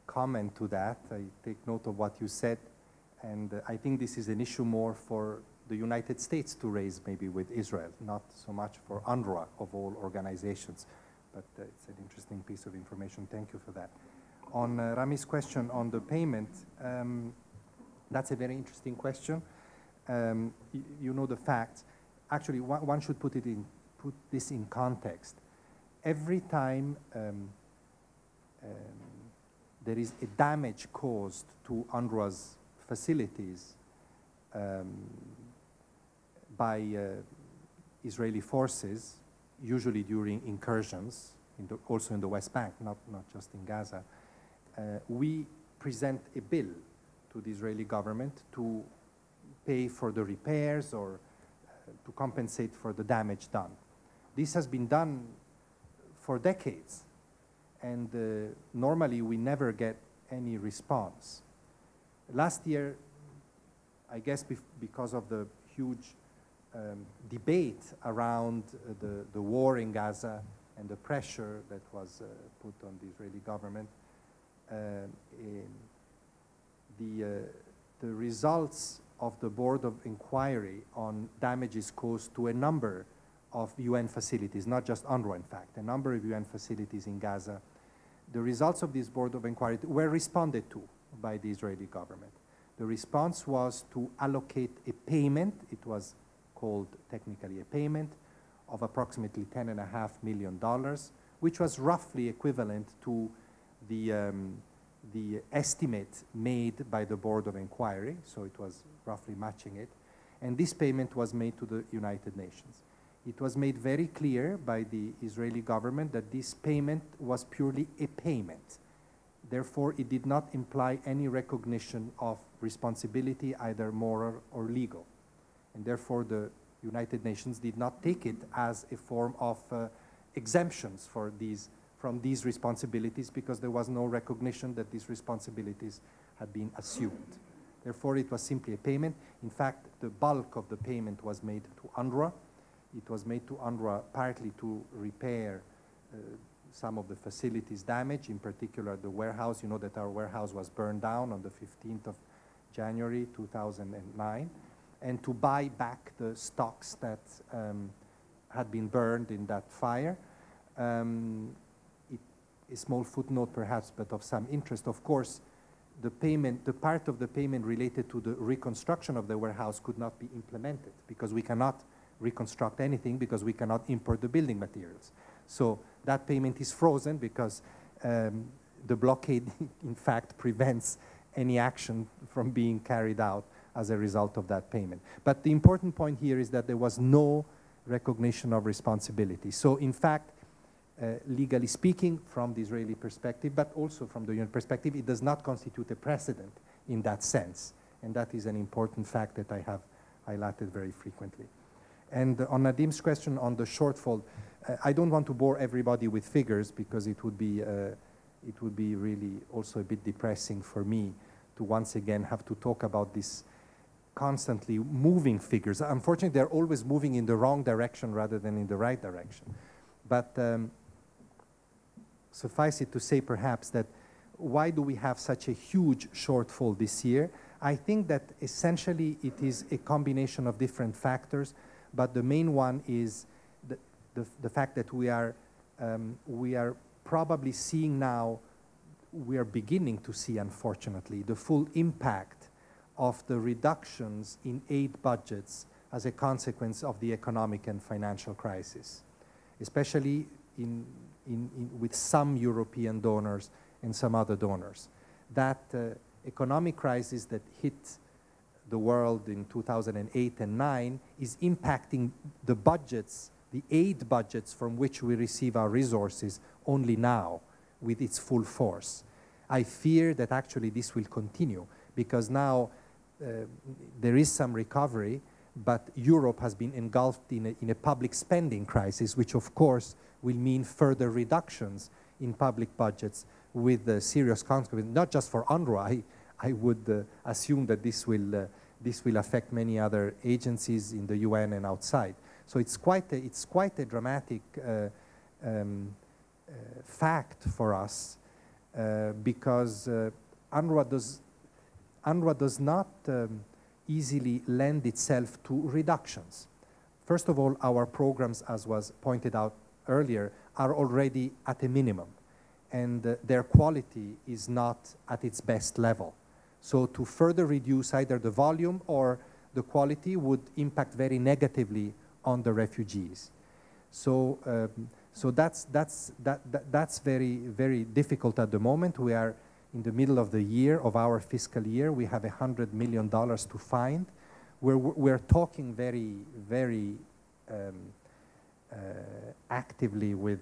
comment to that. I take note of what you said. And I think this is an issue more for the United States to raise maybe with Israel, not so much for UNRWA of all organizations. But it's an interesting piece of information. Thank you for that. On Rami's question on the payment, that's a very interesting question. You know the facts. Actually, one should put this in context. Every time there is a damage caused to UNRWA's facilities by Israeli forces, usually during incursions, also in the West Bank, not just in Gaza, we present a bill to the Israeli government to pay for the repairs or to compensate for the damage done. This has been done for decades, and normally we never get any response. Last year, I guess because of the huge debate around the war in Gaza and the pressure that was put on the Israeli government, the results of the Board of Inquiry on damages caused to a number of UN facilities, not just UNRWA in fact, a number of UN facilities in Gaza, the results of this Board of Inquiry were responded to by the Israeli government. The response was to allocate a payment, it was called technically a payment, of approximately $10.5 million, which was roughly equivalent to the estimate made by the Board of Inquiry, so it was roughly matching it. And this payment was made to the United Nations. It was made very clear by the Israeli government that this payment was purely a payment. Therefore, it did not imply any recognition of responsibility, either moral or legal. And therefore, the United Nations did not take it as a form of exemptions from these responsibilities, because there was no recognition that these responsibilities had been assumed. Therefore, it was simply a payment. In fact, the bulk of the payment was made to UNRWA. It was made to UNRWA partly to repair some of the facilities damaged, in particular the warehouse. You know that our warehouse was burned down on the 15th of January 2009, and to buy back the stocks that had been burned in that fire. A small footnote perhaps, but of some interest. Of course, the part of the payment related to the reconstruction of the warehouse could not be implemented, because we cannot reconstruct anything, because we cannot import the building materials. So that payment is frozen because the blockade, in fact, prevents any action from being carried out as a result of that payment. But the important point here is that there was no recognition of responsibility. So in fact, legally speaking, from the Israeli perspective, but also from the UN perspective, it does not constitute a precedent in that sense. And that is an important fact that I have highlighted very frequently. And on Nadim's question on the shortfall, I don't want to bore everybody with figures because it would be really also a bit depressing for me to once again have to talk about this constantly moving figures. Unfortunately, they're always moving in the wrong direction rather than in the right direction. But suffice it to say perhaps that why do we have such a huge shortfall this year? I think that essentially it is a combination of different factors, but the main one is the fact that we are probably seeing now, we are beginning to see, unfortunately, the full impact of the reductions in aid budgets as a consequence of the economic and financial crisis, especially with some European donors and some other donors. That economic crisis that hit the world in 2008 and 9 is impacting the budgets, the aid budgets from which we receive our resources only now with its full force. I fear that actually this will continue because now there is some recovery, but Europe has been engulfed in a public spending crisis, which of course will mean further reductions in public budgets with serious consequences, not just for UNRWA. I would assume that this will affect many other agencies in the UN and outside. So it's quite a dramatic fact for us because UNRWA does not easily lend itself to reductions. First of all, our programs, as was pointed out earlier, are already at a minimum, and their quality is not at its best level. So to further reduce either the volume or the quality would impact very negatively on the refugees. So, so that's very, very difficult at the moment. We are in the middle of the year, of our fiscal year. We have $100 million to find. We're talking very, very actively with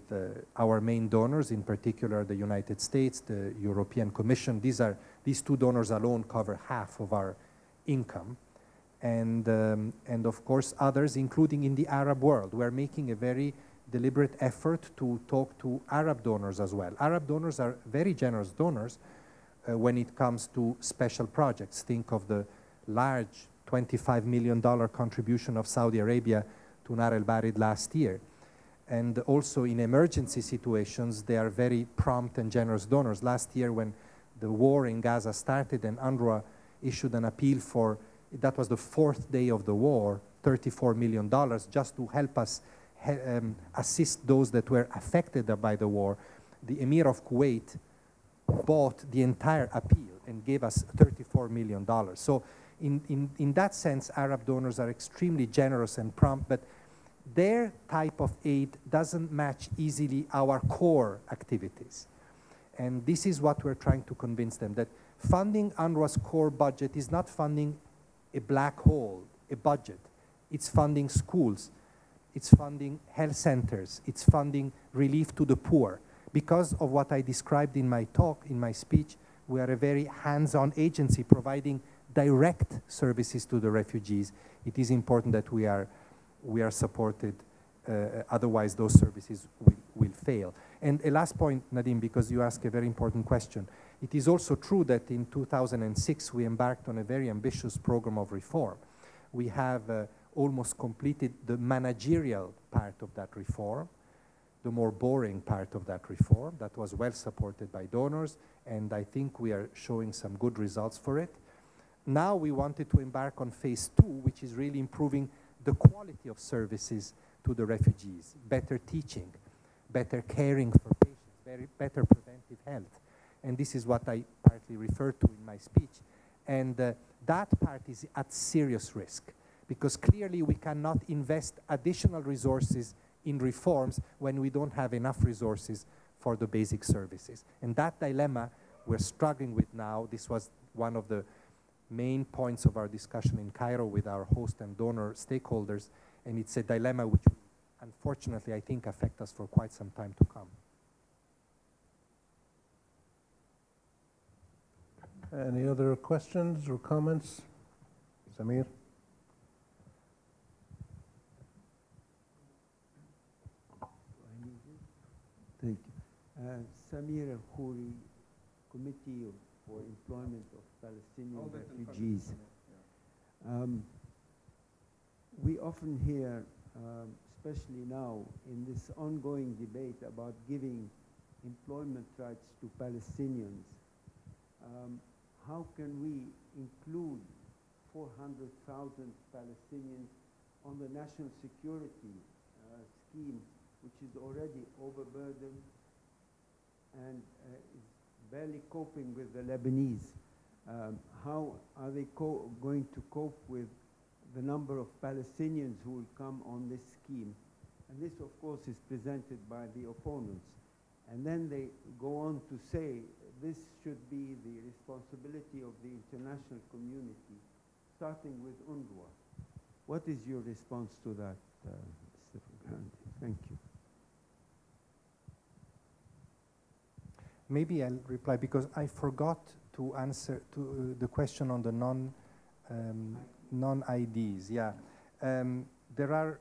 our main donors, in particular the United States, the European Commission. These two donors alone cover half of our income. And of course others, including in the Arab world. We're making a very deliberate effort to talk to Arab donors as well. Arab donors are very generous donors when it comes to special projects. Think of the large $25 million contribution of Saudi Arabia to Nar el-Barid last year. And also in emergency situations, they are very prompt and generous donors. Last year when the war in Gaza started and UNRWA issued an appeal for, that was the 4th day of the war, $34 million just to help us assist those that were affected by the war. The Emir of Kuwait bought the entire appeal and gave us $34 million. So in that sense, Arab donors are extremely generous and prompt, but their type of aid doesn't match easily our core activities. And this is what we're trying to convince them, that funding UNRWA's core budget is not funding a black hole, a budget. It's funding schools, it's funding health centers, it's funding relief to the poor. Because of what I described in my talk, in my speech, we are a very hands-on agency providing direct services to the refugees. It is important that we are supported, otherwise those services will fail. And a last point, Nadim, because you asked a very important question. It is also true that in 2006 we embarked on a very ambitious program of reform. We have almost completed the managerial part of that reform, the more boring part of that reform that was well supported by donors, and I think we are showing some good results for it. Now we wanted to embark on phase 2, which is really improving the quality of services to the refugees, better teaching, better caring for patients, better preventive health. And this is what I partly referred to in my speech. And that part is at serious risk, because clearly we cannot invest additional resources in reforms when we don't have enough resources for the basic services. And that dilemma we're struggling with now. This was one of the main points of our discussion in Cairo with our host and donor stakeholders, and it's a dilemma which will, unfortunately, I think, affect us for quite some time to come. Any other questions or comments? Samir? Thank you. Samir Al-Khouri, Committee for Employment of Palestinian Refugees. We often hear, especially now, in this ongoing debate about giving employment rights to Palestinians, how can we include 400,000 Palestinians on the national security scheme, which is already overburdened and is barely coping with the Lebanese? How are they going to cope with the number of Palestinians who will come on this scheme? And this, of course, is presented by the opponents. And then they go on to say this should be the responsibility of the international community, starting with UNRWA. What is your response to that, Mr. Grandi? Thank you. Maybe I'll reply, because I forgot to answer to the question on the non-IDs. Yeah, there are,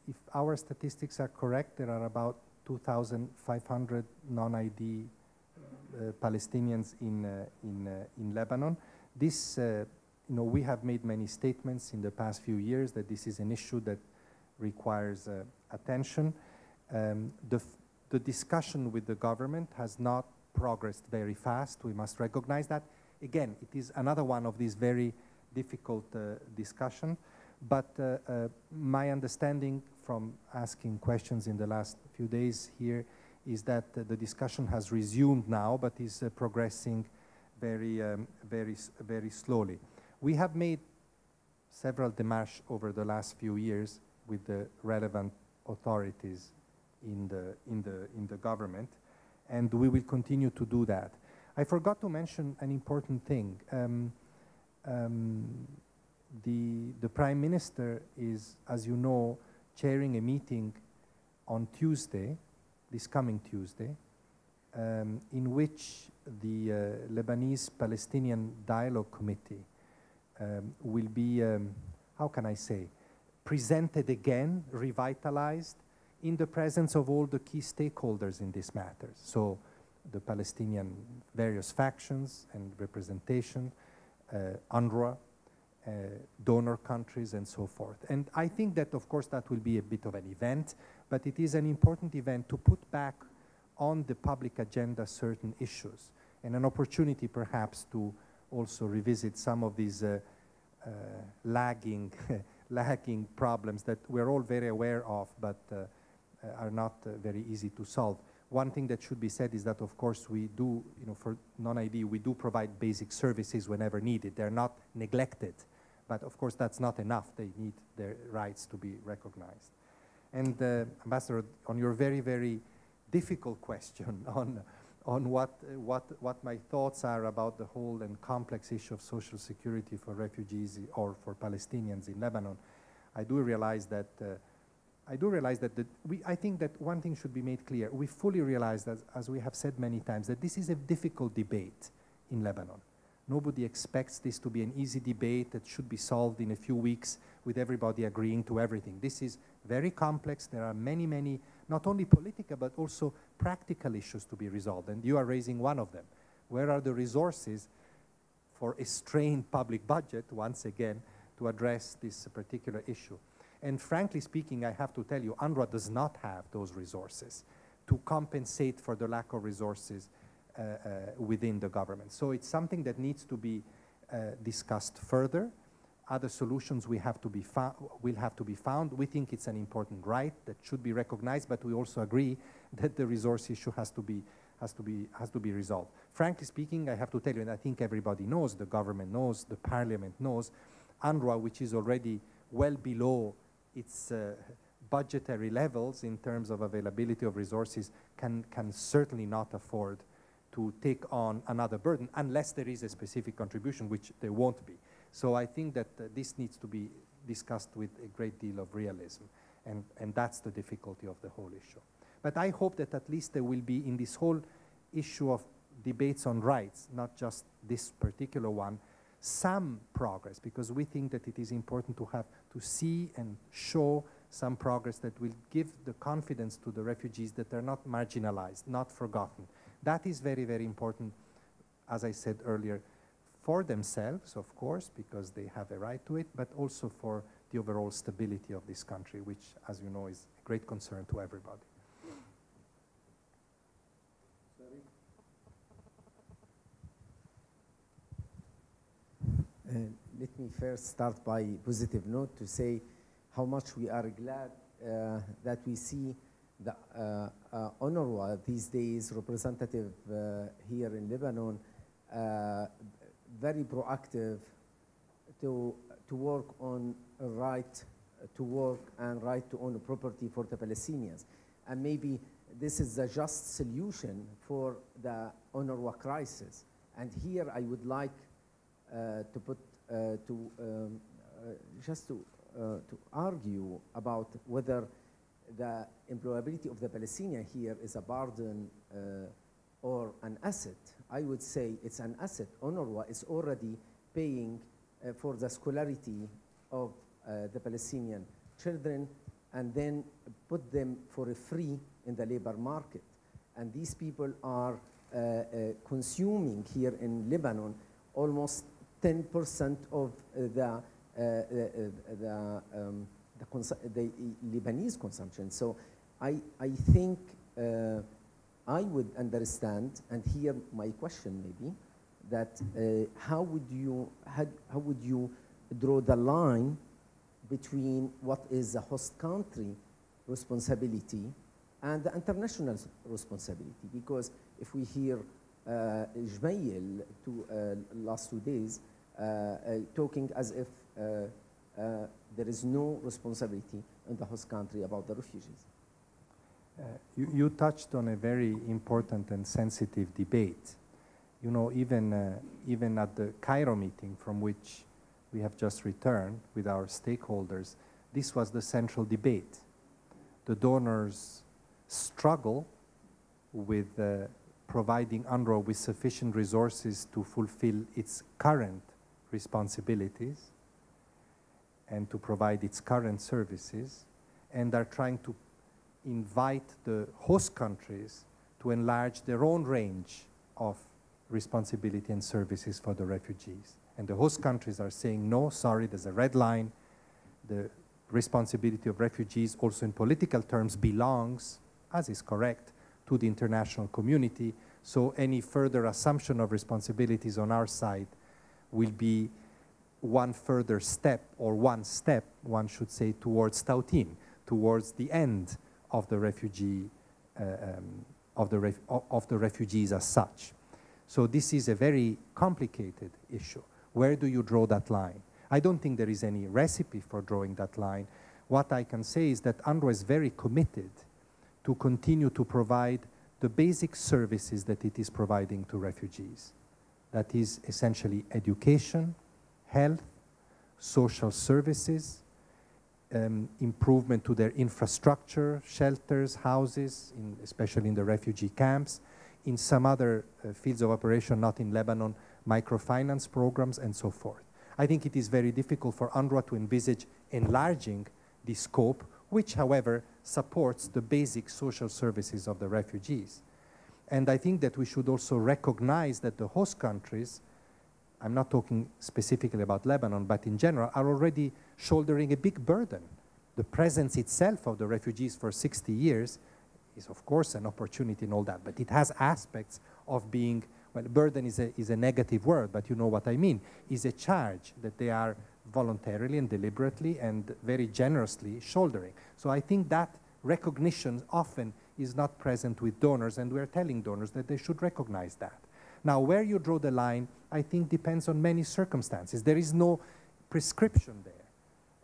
if our statistics are correct, there are about 2,500 non-ID Palestinians in Lebanon. This, we have made many statements in the past few years that this is an issue that requires attention. The discussion with the government has not progressed very fast. We must recognize that. Again, it is another one of these very difficult discussions. But my understanding from asking questions in the last few days here is that the discussion has resumed now, but is progressing very slowly. We have made several démarches over the last few years with the relevant authorities in the government, and we will continue to do that. I forgot to mention an important thing. The Prime Minister is, as you know, chairing a meeting on Tuesday, this coming Tuesday, in which the Lebanese-Palestinian Dialogue Committee will be, how can I say, presented again, revitalized, in the presence of all the key stakeholders in this matter. So the Palestinian various factions and representation, UNRWA, donor countries, and so forth. And I think that, of course, that will be a bit of an event, but it is an important event to put back on the public agenda certain issues, and an opportunity perhaps to also revisit some of these lagging problems that we're all very aware of, but are not very easy to solve. One thing that should be said is that, of course, we do, for non-ID, we do provide basic services whenever needed. They're not neglected, but of course that's not enough. They need their rights to be recognized. And Ambassador, on your very, very difficult question on what my thoughts are about the whole and complex issue of social security for refugees or for Palestinians in Lebanon, I do realize that I think that one thing should be made clear. We fully realize that, as we have said many times, that this is a difficult debate in Lebanon. Nobody expects this to be an easy debate that should be solved in a few weeks with everybody agreeing to everything. This is very complex. There are many, many, not only political, but also practical issues to be resolved, and you are raising one of them. Where are the resources for a strained public budget, once again, to address this particular issue? And frankly speaking, I have to tell you, UNRWA does not have those resources to compensate for the lack of resources within the government. So it's something that needs to be discussed further. Other solutions will have to be found. We think it's an important right that should be recognized, but we also agree that the resource issue has to be resolved. Frankly speaking, I have to tell you, and I think everybody knows, the government knows, the parliament knows, UNRWA, which is already well below its budgetary levels in terms of availability of resources can certainly not afford to take on another burden unless there is a specific contribution, which there won't be. So I think that this needs to be discussed with a great deal of realism, and that's the difficulty of the whole issue. But I hope that at least there will be, in this whole issue of debates on rights, not just this particular one, some progress, because we think that it is important to see and show some progress that will give the confidence to the refugees that they're not marginalized, not forgotten. That is very, very important, as I said earlier, for themselves, of course, because they have a right to it, but also for the overall stability of this country, which, as you know, is a great concern to everybody. Let me first start by a positive note to say how much we are glad that we see the UNRWA these days, representative here in Lebanon, very proactive to work on a right to work and right to own property for the Palestinians. And maybe this is a just solution for the UNRWA crisis. And here I would like to put to argue about whether the employability of the Palestinian here is a burden or an asset. I would say it's an asset. UNRWA is already paying for the scholarity of the Palestinian children and then put them for free in the labor market. And these people are consuming here in Lebanon almost 10% of the Lebanese consumption. So I think I would understand, and here my question maybe, that how would you draw the line between what is the host country responsibility and the international responsibility? Because if we hear Jmail last 2 days talking as if there is no responsibility in the host country about the refugees. You touched on a very important and sensitive debate. You know, even at the Cairo meeting from which we have just returned with our stakeholders, this was the central debate. The donors struggle with providing UNRWA with sufficient resources to fulfill its current responsibilities and to provide its current services, and are trying to invite the host countries to enlarge their own range of responsibility and services for the refugees. And the host countries are saying, no, sorry, there's a red line. The responsibility of refugees, also in political terms, belongs, as is correct, to the international community. So any further assumption of responsibilities on our side will be one further step, or one step, one should say, towards Tautin, towards the end of the refugee, of the refugees as such. So this is a very complicated issue. Where do you draw that line? I don't think there is any recipe for drawing that line. What I can say is that UNRWA is very committed to continue to provide the basic services that it is providing to refugees. That is essentially education, health, social services, improvement to their infrastructure, shelters, houses, especially in the refugee camps, in some other fields of operation, not in Lebanon, microfinance programs, and so forth. I think it is very difficult for UNRWA to envisage enlarging the scope, which, however, supports the basic social services of the refugees. And I think that we should also recognize that the host countries, I'm not talking specifically about Lebanon, but in general, are already shouldering a big burden. The presence itself of the refugees for 60 years is, of course, an opportunity and all that, but it has aspects of being, well, burden is a negative word, but you know what I mean, is a charge that they are voluntarily and deliberately and very generously shouldering. So I think that recognition often is not present with donors, and we're telling donors that they should recognize that. Now, where you draw the line, I think, depends on many circumstances. There is no prescription there.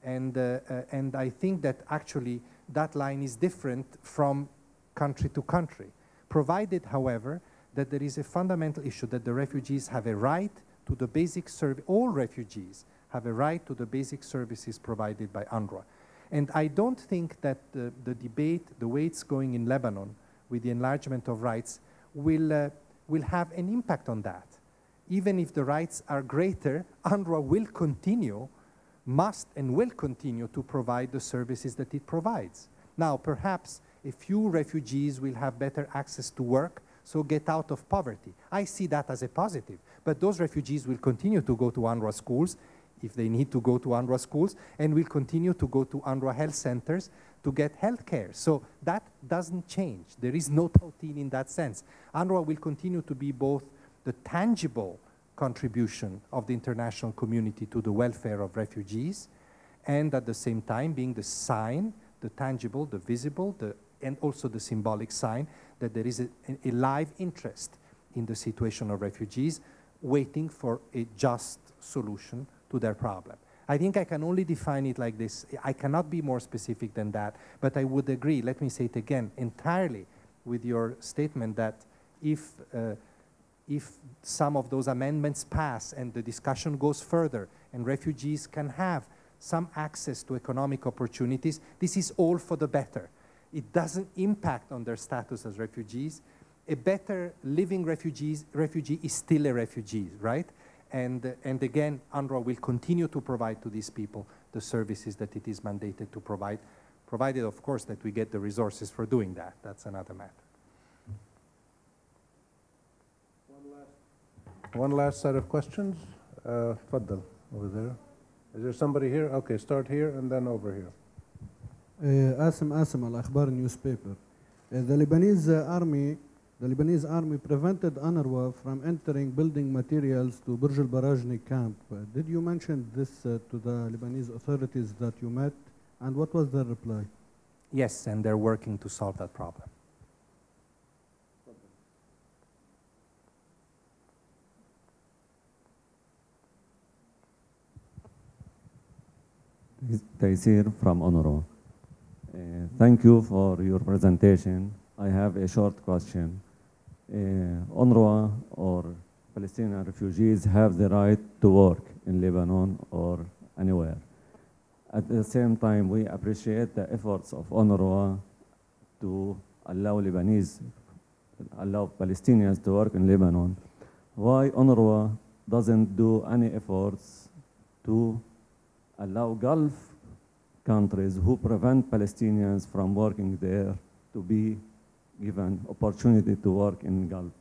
And I think that actually that line is different from country to country, provided, however, that there is a fundamental issue that the refugees have a right to the basic service, all refugees have a right to the basic services provided by UNRWA. And I don't think that the debate, the way it's going in Lebanon with the enlargement of rights, will have an impact on that. Even if the rights are greater, UNRWA will continue, must and will continue to provide the services that it provides. Now, perhaps a few refugees will have better access to work, so get out of poverty. I see that as a positive. But those refugees will continue to go to UNRWA schools, if they need to go to UNRWA schools, and will continue to go to UNRWA health centers to get health care. So that doesn't change. There is no tautin in that sense. UNRWA will continue to be both the tangible contribution of the international community to the welfare of refugees, and at the same time being the sign, the tangible, the visible, and also the symbolic sign that there is a live interest in the situation of refugees, waiting for a just solution to their problem. I think I can only define it like this. I cannot be more specific than that, but I would agree, let me say it again, entirely with your statement that if some of those amendments pass and the discussion goes further and refugees can have some access to economic opportunities, this is all for the better. It doesn't impact on their status as refugees. A better living refugee is still a refugee, right? And again, UNRWA will continue to provide to these people the services that it is mandated to provide, provided, of course, that we get the resources for doing that. That's another matter. One last set of questions. Tfaddal, over there. Is there somebody here? Okay, start here and then over here. Issam Al-Akhbar newspaper. The Lebanese army prevented UNRWA from entering building materials to Burj al-Barajni camp. Did you mention this to the Lebanese authorities that you met, and what was their reply? Yes, and they're working to solve that problem. Taysir from UNRWA. Thank you for your presentation. I have a short question. UNRWA or Palestinian refugees have the right to work in Lebanon or anywhere. At the same time, we appreciate the efforts of UNRWA to allow Palestinians to work in Lebanon. Why UNRWA doesn't do any efforts to allow Gulf countries who prevent Palestinians from working there to be given opportunity to work in Gulf?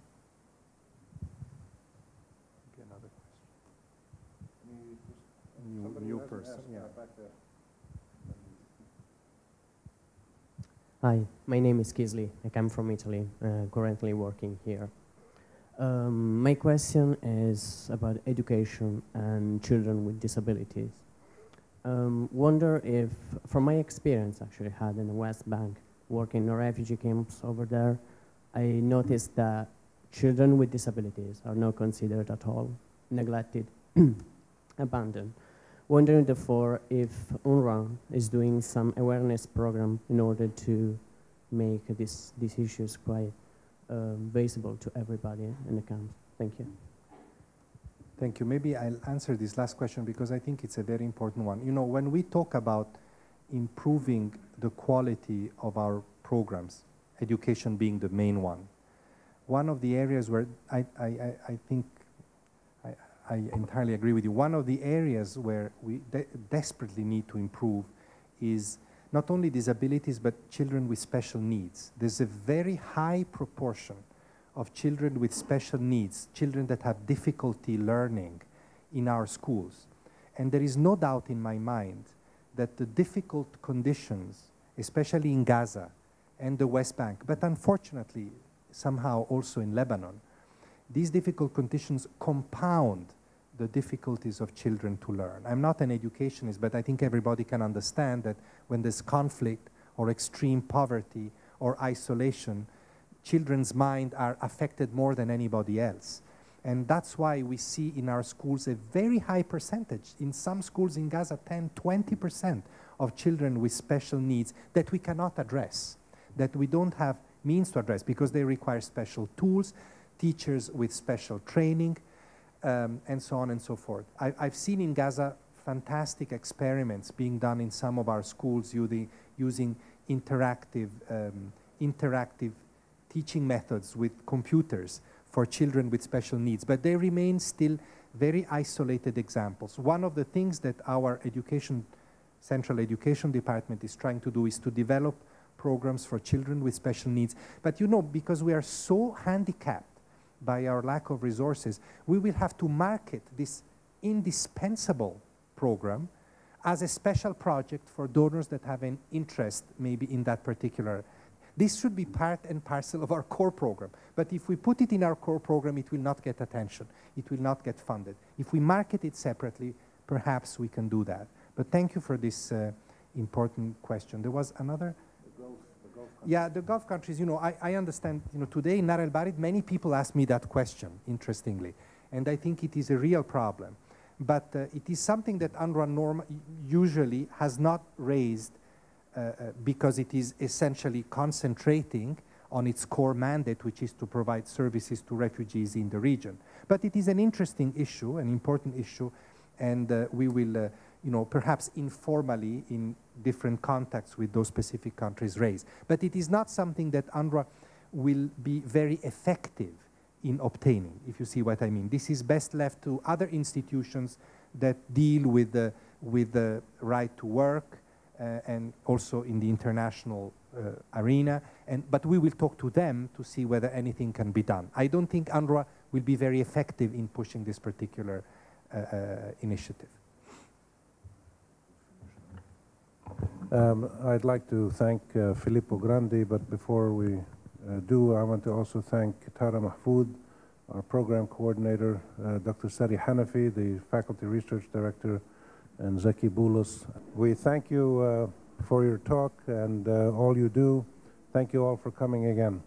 Another question. New person. Yeah. Hi, my name is Kisli. I come from Italy, currently working here. My question is about education and children with disabilities. Wonder if, from my experience actually had in the West Bank, working in refugee camps over there, I noticed that children with disabilities are not considered at all, neglected, abandoned. Wondering therefore if UNRWA is doing some awareness program in order to make these issues quite visible to everybody in the camps. Thank you. Thank you. Maybe I'll answer this last question because I think it's a very important one. You know, when we talk about improving the quality of our programs, education being the main one, one of the areas where I think I entirely agree with you, one of the areas where we desperately need to improve is not only disabilities, but children with special needs. There's a very high proportion of children with special needs, children that have difficulty learning in our schools. And there is no doubt in my mind that the difficult conditions, especially in Gaza and the West Bank, but unfortunately somehow also in Lebanon, these difficult conditions compound the difficulties of children to learn. I'm not an educationist, but I think everybody can understand that when there's conflict or extreme poverty or isolation, children's minds are affected more than anybody else. And that's why we see in our schools a very high percentage, in some schools in Gaza, 10, 20% of children with special needs that we cannot address, that we don't have means to address because they require special tools, teachers with special training, and so on and so forth. I've seen in Gaza fantastic experiments being done in some of our schools using interactive teaching methods with computers for children with special needs, but they remain still very isolated examples. One of the things that our Central Education Department is trying to do is to develop programs for children with special needs. But you know, because we are so handicapped by our lack of resources, we will have to market this indispensable program as a special project for donors that have an interest maybe in that particular. This should be part and parcel of our core program. But if we put it in our core program, it will not get attention. It will not get funded. If we market it separately, perhaps we can do that. But thank you for this important question. There was another? The Gulf countries. Yeah, the Gulf countries, you know, I understand, you know, today in Nar el-Barid, many people ask me that question, interestingly. And I think it is a real problem. But it is something that UNRWA usually has not raised because it is essentially concentrating on its core mandate, which is to provide services to refugees in the region. But it is an interesting issue, an important issue, and we will, you know, perhaps informally in different contacts with those specific countries raise. But it is not something that UNRWA will be very effective in obtaining, if you see what I mean. This is best left to other institutions that deal with the right to work, and also in the international arena, but we will talk to them to see whether anything can be done. I don't think UNRWA will be very effective in pushing this particular initiative. I'd like to thank Filippo Grandi, but before we do, I want to also thank Tara Mahfoud, our program coordinator, Dr. Sari Hanafi, the faculty research director, and Zaki Boulos. We thank you for your talk and all you do. Thank you all for coming again.